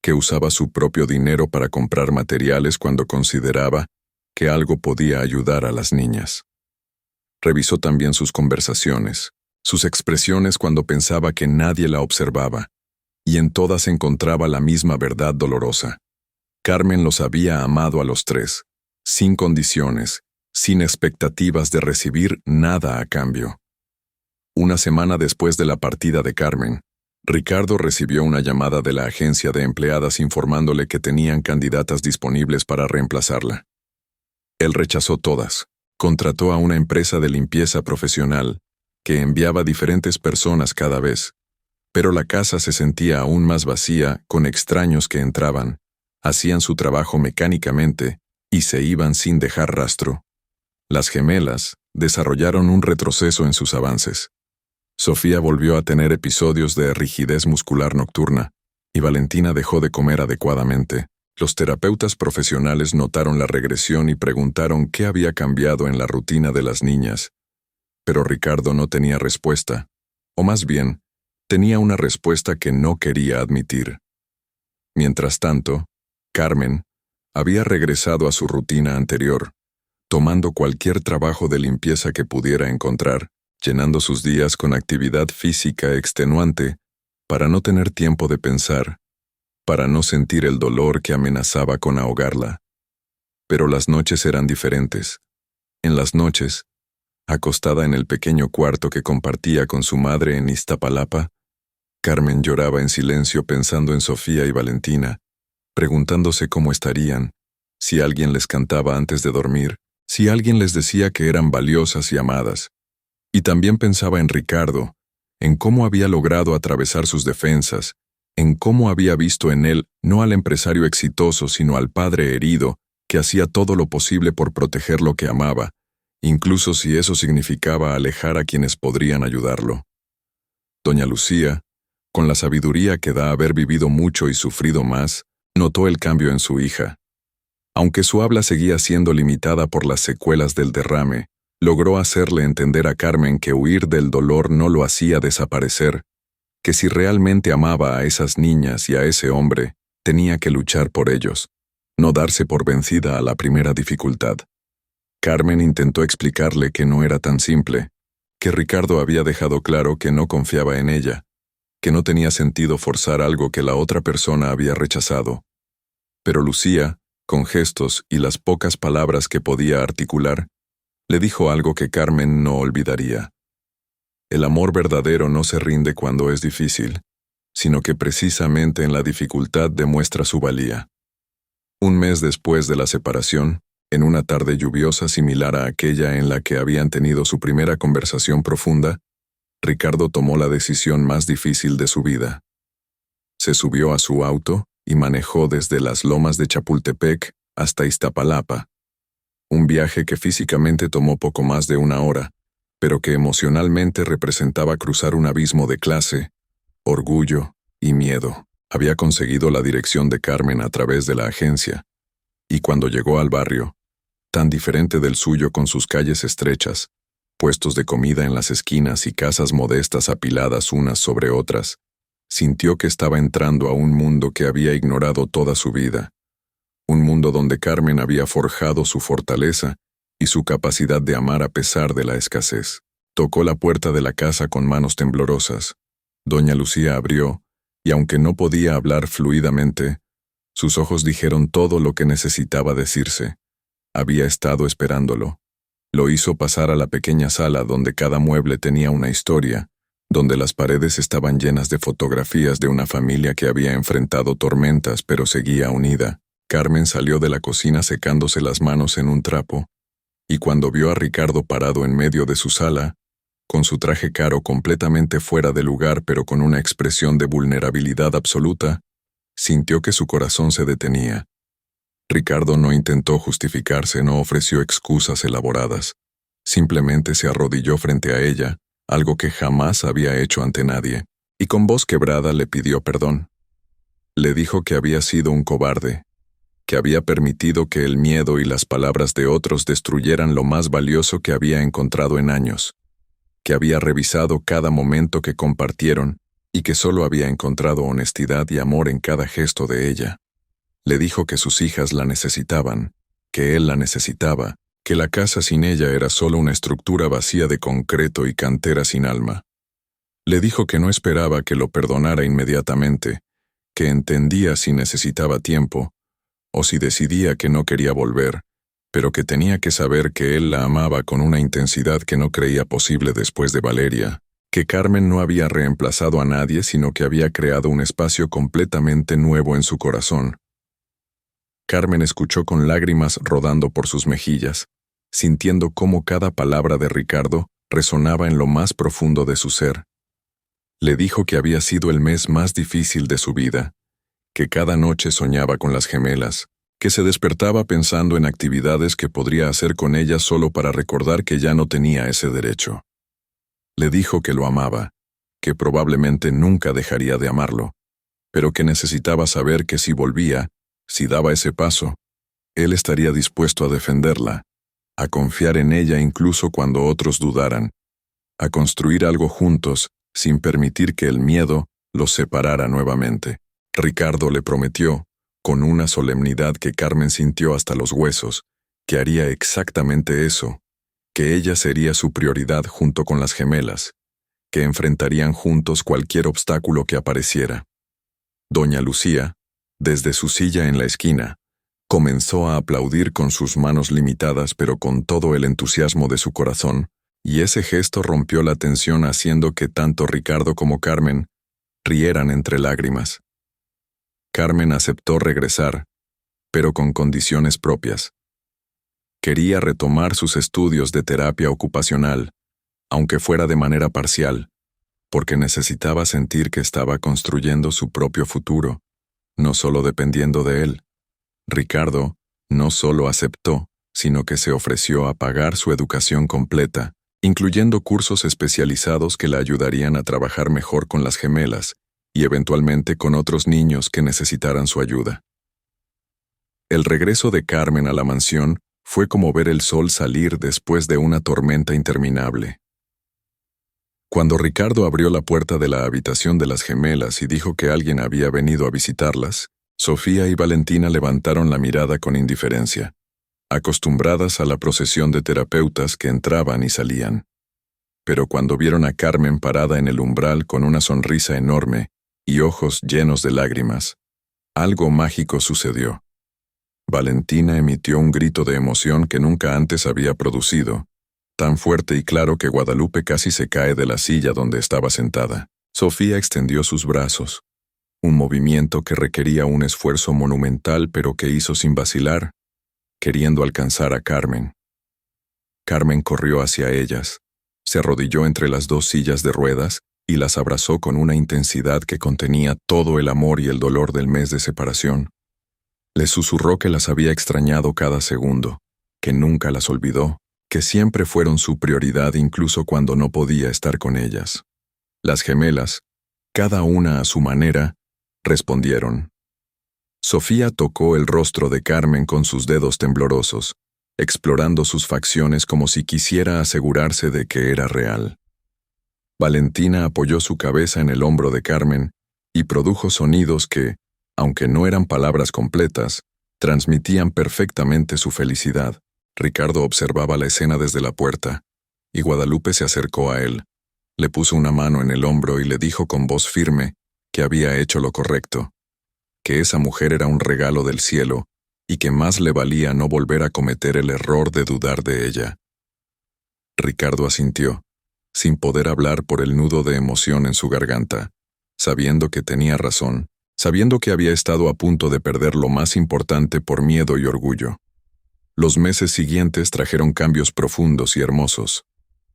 Speaker 1: que usaba su propio dinero para comprar materiales cuando consideraba que algo podía ayudar a las niñas. Revisó también sus conversaciones, sus expresiones cuando pensaba que nadie la observaba, y en todas encontraba la misma verdad dolorosa. Carmen los había amado a los tres, sin condiciones, sin expectativas de recibir nada a cambio. Una semana después de la partida de Carmen, Ricardo recibió una llamada de la agencia de empleadas informándole que tenían candidatas disponibles para reemplazarla. Él rechazó todas, Contrató a una empresa de limpieza profesional, que enviaba diferentes personas cada vez. Pero la casa se sentía aún más vacía, con extraños que entraban, hacían su trabajo mecánicamente y se iban sin dejar rastro. Las gemelas desarrollaron un retroceso en sus avances. Sofía volvió a tener episodios de rigidez muscular nocturna, y Valentina dejó de comer adecuadamente. Los terapeutas profesionales notaron la regresión y preguntaron qué había cambiado en la rutina de las niñas. Pero Ricardo no tenía respuesta, o más bien, tenía una respuesta que no quería admitir. Mientras tanto, Carmen había regresado a su rutina anterior, tomando cualquier trabajo de limpieza que pudiera encontrar, llenando sus días con actividad física extenuante para no tener tiempo de pensar, para no sentir el dolor que amenazaba con ahogarla. Pero las noches eran diferentes. En las noches, acostada en el pequeño cuarto que compartía con su madre en Iztapalapa, Carmen lloraba en silencio pensando en Sofía y Valentina, preguntándose cómo estarían, si alguien les cantaba antes de dormir, si alguien les decía que eran valiosas y amadas. Y también pensaba en Ricardo, en cómo había logrado atravesar sus defensas, en cómo había visto en él no al empresario exitoso sino al padre herido que hacía todo lo posible por proteger lo que amaba, incluso si eso significaba alejar a quienes podrían ayudarlo. Doña Lucía, con la sabiduría que da haber vivido mucho y sufrido más, notó el cambio en su hija. Aunque su habla seguía siendo limitada por las secuelas del derrame, logró hacerle entender a Carmen que huir del dolor no lo hacía desaparecer, que si realmente amaba a esas niñas y a ese hombre, tenía que luchar por ellos, no darse por vencida a la primera dificultad. Carmen intentó explicarle que no era tan simple, que Ricardo había dejado claro que no confiaba en ella, que no tenía sentido forzar algo que la otra persona había rechazado. Pero Lucía, con gestos y las pocas palabras que podía articular, le dijo algo que Carmen no olvidaría. El amor verdadero no se rinde cuando es difícil, sino que precisamente en la dificultad demuestra su valía. Un mes después de la separación, en una tarde lluviosa similar a aquella en la que habían tenido su primera conversación profunda, Ricardo tomó la decisión más difícil de su vida. Se subió a su auto y manejó desde las lomas de Chapultepec hasta Iztapalapa. Un viaje que físicamente tomó poco más de una hora, pero que emocionalmente representaba cruzar un abismo de clase, orgullo y miedo. Había conseguido la dirección de Carmen a través de la agencia, y cuando llegó al barrio, tan diferente del suyo con sus calles estrechas, puestos de comida en las esquinas y casas modestas apiladas unas sobre otras, sintió que estaba entrando a un mundo que había ignorado toda su vida, un mundo donde Carmen había forjado su fortaleza y su capacidad de amar a pesar de la escasez. Tocó la puerta de la casa con manos temblorosas. Doña Lucía abrió, y aunque no podía hablar fluidamente, sus ojos dijeron todo lo que necesitaba decirse. Había estado esperándolo. Lo hizo pasar a la pequeña sala donde cada mueble tenía una historia, donde las paredes estaban llenas de fotografías de una familia que había enfrentado tormentas pero seguía unida. Carmen salió de la cocina secándose las manos en un trapo, y cuando vio a Ricardo parado en medio de su sala, con su traje caro completamente fuera de lugar pero con una expresión de vulnerabilidad absoluta, sintió que su corazón se detenía. Ricardo no intentó justificarse, no ofreció excusas elaboradas. Simplemente se arrodilló frente a ella, algo que jamás había hecho ante nadie, y con voz quebrada le pidió perdón. Le dijo que había sido un cobarde, que había permitido que el miedo y las palabras de otros destruyeran lo más valioso que había encontrado en años, que había revisado cada momento que compartieron y que solo había encontrado honestidad y amor en cada gesto de ella. Le dijo que sus hijas la necesitaban, que él la necesitaba, que la casa sin ella era solo una estructura vacía de concreto y cantera sin alma. Le dijo que no esperaba que lo perdonara inmediatamente, que entendía si necesitaba tiempo, o si decidía que no quería volver, pero que tenía que saber que él la amaba con una intensidad que no creía posible después de Valeria, que Carmen no había reemplazado a nadie sino que había creado un espacio completamente nuevo en su corazón. Carmen escuchó con lágrimas rodando por sus mejillas. sintiendo cómo cada palabra de Ricardo resonaba en lo más profundo de su ser. Le dijo que había sido el mes más difícil de su vida, que cada noche soñaba con las gemelas, que se despertaba pensando en actividades que podría hacer con ellas solo para recordar que ya no tenía ese derecho. Le dijo que lo amaba, que probablemente nunca dejaría de amarlo, pero que necesitaba saber que si volvía, si daba ese paso, él estaría dispuesto a defenderla, a confiar en ella incluso cuando otros dudaran, a construir algo juntos sin permitir que el miedo los separara nuevamente. Ricardo le prometió, con una solemnidad que Carmen sintió hasta los huesos, que haría exactamente eso, que ella sería su prioridad junto con las gemelas, que enfrentarían juntos cualquier obstáculo que apareciera. Doña Lucía, desde su silla en la esquina, comenzó a aplaudir con sus manos limitadas pero con todo el entusiasmo de su corazón, y ese gesto rompió la tensión haciendo que tanto Ricardo como Carmen rieran entre lágrimas. Carmen aceptó regresar, pero con condiciones propias. Quería retomar sus estudios de terapia ocupacional, aunque fuera de manera parcial, porque necesitaba sentir que estaba construyendo su propio futuro, no solo dependiendo de él. Ricardo no solo aceptó, sino que se ofreció a pagar su educación completa, incluyendo cursos especializados que la ayudarían a trabajar mejor con las gemelas y eventualmente con otros niños que necesitaran su ayuda. El regreso de Carmen a la mansión fue como ver el sol salir después de una tormenta interminable. Cuando Ricardo abrió la puerta de la habitación de las gemelas y dijo que alguien había venido a visitarlas, Sofía y Valentina levantaron la mirada con indiferencia, acostumbradas a la procesión de terapeutas que entraban y salían. Pero cuando vieron a Carmen parada en el umbral con una sonrisa enorme y ojos llenos de lágrimas, algo mágico sucedió. Valentina emitió un grito de emoción que nunca antes había producido, tan fuerte y claro que Guadalupe casi se cae de la silla donde estaba sentada. Sofía extendió sus brazos, un movimiento que requería un esfuerzo monumental pero que hizo sin vacilar, queriendo alcanzar a Carmen. Carmen corrió hacia ellas, se arrodilló entre las dos sillas de ruedas y las abrazó con una intensidad que contenía todo el amor y el dolor del mes de separación. Les susurró que las había extrañado cada segundo, que nunca las olvidó, que siempre fueron su prioridad incluso cuando no podía estar con ellas. Las gemelas, cada una a su manera, respondieron. Sofía tocó el rostro de Carmen con sus dedos temblorosos, explorando sus facciones como si quisiera asegurarse de que era real. Valentina apoyó su cabeza en el hombro de Carmen y produjo sonidos que, aunque no eran palabras completas, transmitían perfectamente su felicidad. Ricardo observaba la escena desde la puerta, y Guadalupe se acercó a él, le puso una mano en el hombro y le dijo con voz firme que había hecho lo correcto, que esa mujer era un regalo del cielo y que más le valía no volver a cometer el error de dudar de ella. Ricardo asintió, sin poder hablar por el nudo de emoción en su garganta, sabiendo que tenía razón, sabiendo que había estado a punto de perder lo más importante por miedo y orgullo. Los meses siguientes trajeron cambios profundos y hermosos.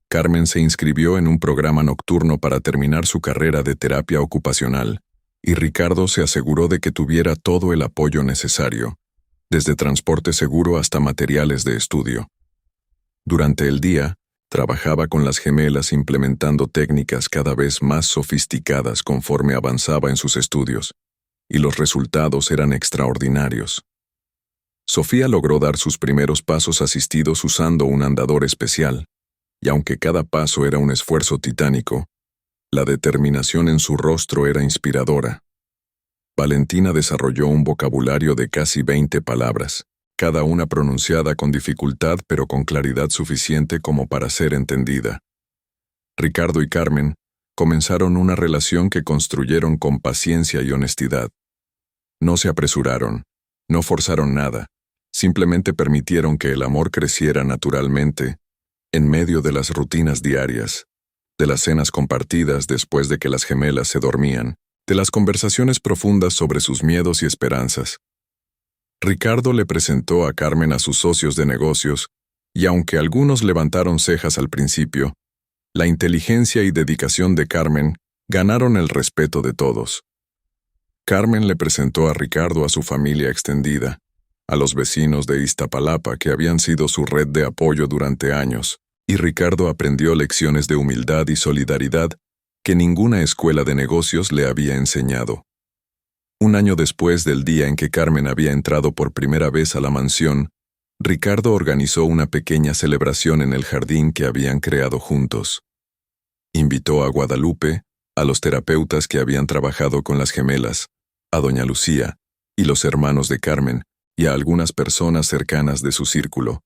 Speaker 1: Carmen se inscribió en un programa nocturno para terminar su carrera de terapia ocupacional, y Ricardo se aseguró de que tuviera todo el apoyo necesario, desde transporte seguro hasta materiales de estudio. Durante el día, trabajaba con las gemelas implementando técnicas cada vez más sofisticadas conforme avanzaba en sus estudios, y los resultados eran extraordinarios. Sofía logró dar sus primeros pasos asistidos usando un andador especial, y aunque cada paso era un esfuerzo titánico, la determinación en su rostro era inspiradora. Valentina desarrolló un vocabulario de casi 20 palabras, cada una pronunciada con dificultad pero con claridad suficiente como para ser entendida. Ricardo y Carmen comenzaron una relación que construyeron con paciencia y honestidad. No se apresuraron, no forzaron nada, simplemente permitieron que el amor creciera naturalmente, en medio de las rutinas diarias, de las cenas compartidas después de que las gemelas se dormían, de las conversaciones profundas sobre sus miedos y esperanzas. Ricardo le presentó a Carmen a sus socios de negocios Y aunque algunos levantaron cejas al principio, la inteligencia y dedicación de Carmen ganaron el respeto de todos. Carmen le presentó a Ricardo a su familia extendida, a los vecinos de Iztapalapa que habían sido su red de apoyo durante años, y Ricardo aprendió lecciones de humildad y solidaridad que ninguna escuela de negocios le había enseñado. Un año después del día en que Carmen había entrado por primera vez a la mansión, Ricardo organizó una pequeña celebración en el jardín que habían creado juntos. Invitó a Guadalupe, a los terapeutas que habían trabajado con las gemelas, a doña Lucía y los hermanos de Carmen, y a algunas personas cercanas de su círculo.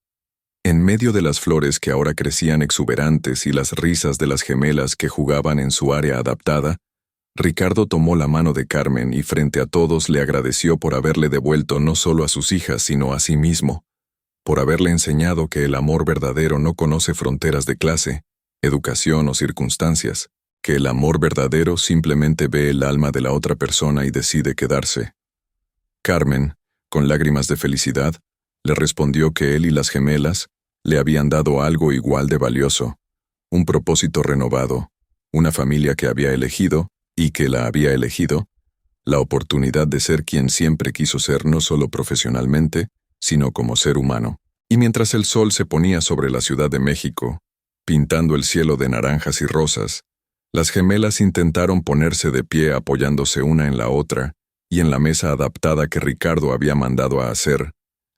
Speaker 1: En medio de las flores que ahora crecían exuberantes y las risas de las gemelas que jugaban en su área adaptada, Ricardo tomó la mano de Carmen y frente a todos le agradeció por haberle devuelto no solo a sus hijas, sino a sí mismo, por haberle enseñado que el amor verdadero no conoce fronteras de clase, educación o circunstancias, que el amor verdadero simplemente ve el alma de la otra persona y decide quedarse. Carmen, con lágrimas de felicidad, le respondió que él y las gemelas le habían dado algo igual de valioso, un propósito renovado, una familia que había elegido, y que la había elegido, la oportunidad de ser quien siempre quiso ser no solo profesionalmente, sino como ser humano. Y mientras el sol se ponía sobre la Ciudad de México, pintando el cielo de naranjas y rosas, las gemelas intentaron ponerse de pie apoyándose una en la otra y en la mesa adaptada que Ricardo había mandado a hacer,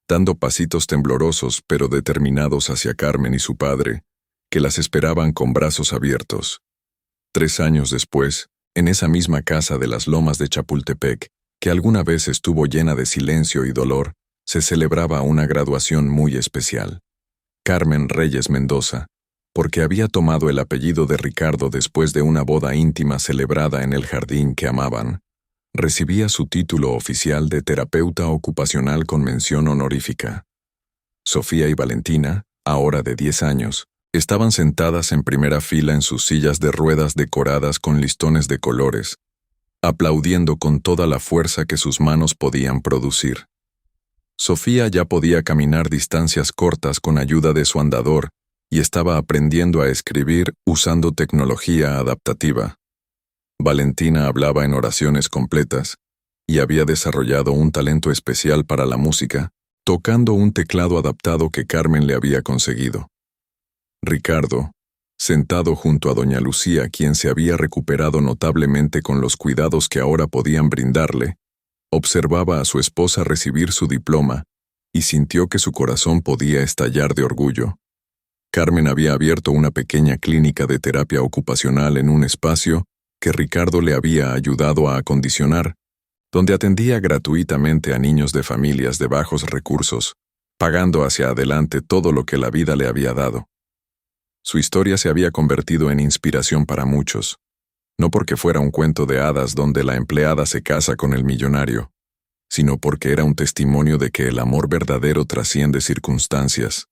Speaker 1: dando pasitos temblorosos pero determinados hacia Carmen y su padre, que las esperaban con brazos abiertos. 3 años después, en esa misma casa de las Lomas de Chapultepec, que alguna vez estuvo llena de silencio y dolor, se celebraba una graduación muy especial. Carmen Reyes Mendoza, porque había tomado el apellido de Ricardo después de una boda íntima celebrada en el jardín que amaban, recibía su título oficial de terapeuta ocupacional con mención honorífica. Sofía y Valentina, ahora de 10 años, estaban sentadas en primera fila en sus sillas de ruedas decoradas con listones de colores, aplaudiendo con toda la fuerza que sus manos podían producir. Sofía ya podía caminar distancias cortas con ayuda de su andador y estaba aprendiendo a escribir usando tecnología adaptativa. Valentina hablaba en oraciones completas y había desarrollado un talento especial para la música, tocando un teclado adaptado que Carmen le había conseguido. Ricardo, sentado junto a doña Lucía, quien se había recuperado notablemente con los cuidados que ahora podían brindarle, observaba a su esposa recibir su diploma y sintió que su corazón podía estallar de orgullo. Carmen había abierto una pequeña clínica de terapia ocupacional en un espacio que Ricardo le había ayudado a acondicionar, donde atendía gratuitamente a niños de familias de bajos recursos, pagando hacia adelante todo lo que la vida le había dado. Su historia se había convertido en inspiración para muchos, no porque fuera un cuento de hadas donde la empleada se casa con el millonario, sino porque era un testimonio de que el amor verdadero trasciende circunstancias,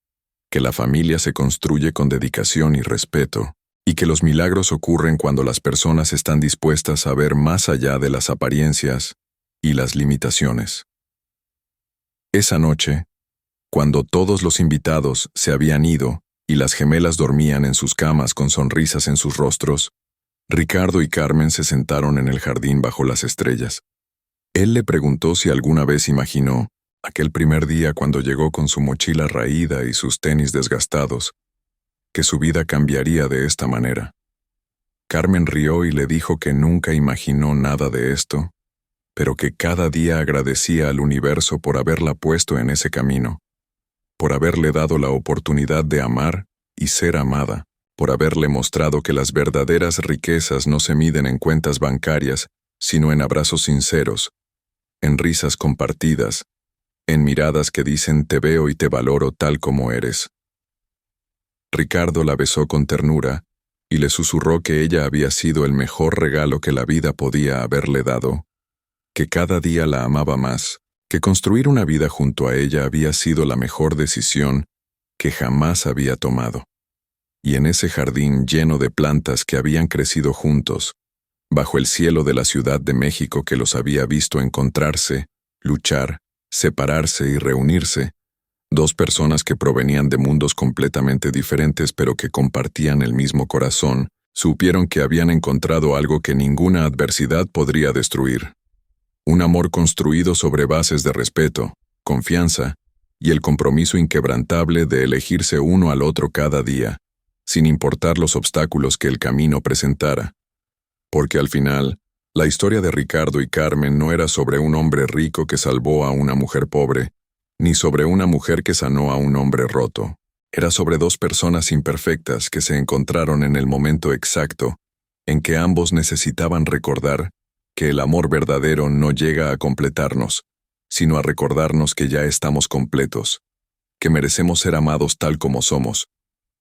Speaker 1: que la familia se construye con dedicación y respeto, y que los milagros ocurren cuando las personas están dispuestas a ver más allá de las apariencias y las limitaciones. Esa noche, cuando todos los invitados se habían ido y las gemelas dormían en sus camas con sonrisas en sus rostros, Ricardo y Carmen se sentaron en el jardín bajo las estrellas. Él le preguntó si alguna vez imaginó, aquel primer día cuando llegó con su mochila raída y sus tenis desgastados, que su vida cambiaría de esta manera. Carmen rió y le dijo que nunca imaginó nada de esto, pero que cada día agradecía al universo por haberla puesto en ese camino, por haberle dado la oportunidad de amar y ser amada, por haberle mostrado que las verdaderas riquezas no se miden en cuentas bancarias, sino en abrazos sinceros, en risas compartidas, en miradas que dicen te veo y te valoro tal como eres. Ricardo la besó con ternura y le susurró que ella había sido el mejor regalo que la vida podía haberle dado, que cada día la amaba más, que construir una vida junto a ella había sido la mejor decisión que jamás había tomado. Y en ese jardín lleno de plantas que habían crecido juntos, bajo el cielo de la Ciudad de México que los había visto encontrarse, luchar, separarse y reunirse, Dos personas que provenían de mundos completamente diferentes pero que compartían el mismo corazón, supieron que habían encontrado algo que ninguna adversidad podría destruir. Un amor construido sobre bases de respeto, confianza y el compromiso inquebrantable de elegirse uno al otro cada día, sin importar los obstáculos que el camino presentara. Porque al final, la historia de Ricardo y Carmen no era sobre un hombre rico que salvó a una mujer pobre, ni sobre una mujer que sanó a un hombre roto. Era sobre dos personas imperfectas que se encontraron en el momento exacto en que ambos necesitaban recordar que el amor verdadero no llega a completarnos, sino a recordarnos que ya estamos completos, que merecemos ser amados tal como somos,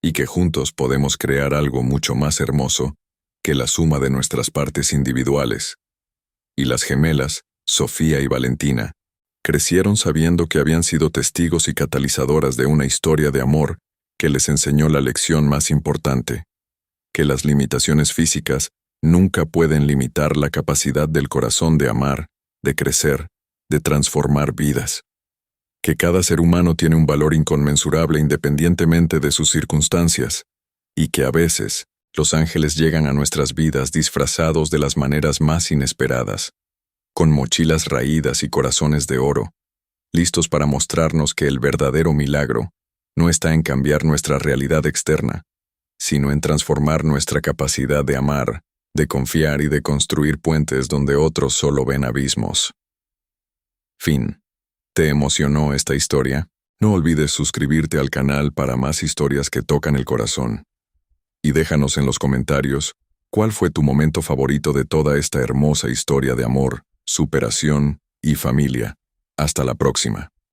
Speaker 1: y que juntos podemos crear algo mucho más hermoso que la suma de nuestras partes individuales. Y las gemelas, Sofía y Valentina, crecieron sabiendo que habían sido testigos y catalizadoras de una historia de amor que les enseñó la lección más importante, que las limitaciones físicas nunca pueden limitar la capacidad del corazón de amar, de crecer, de transformar vidas. Que cada ser humano tiene un valor inconmensurable independientemente de sus circunstancias, y que a veces los ángeles llegan a nuestras vidas disfrazados de las maneras más inesperadas, con mochilas raídas y corazones de oro, listos para mostrarnos que el verdadero milagro no está en cambiar nuestra realidad externa, sino en transformar nuestra capacidad de amar, de confiar y de construir puentes donde otros solo ven abismos. Fin. ¿Te emocionó esta historia? No olvides suscribirte al canal para más historias que tocan el corazón. Y déjanos en los comentarios cuál fue tu momento favorito de toda esta hermosa historia de amor, superación y familia. Hasta la próxima.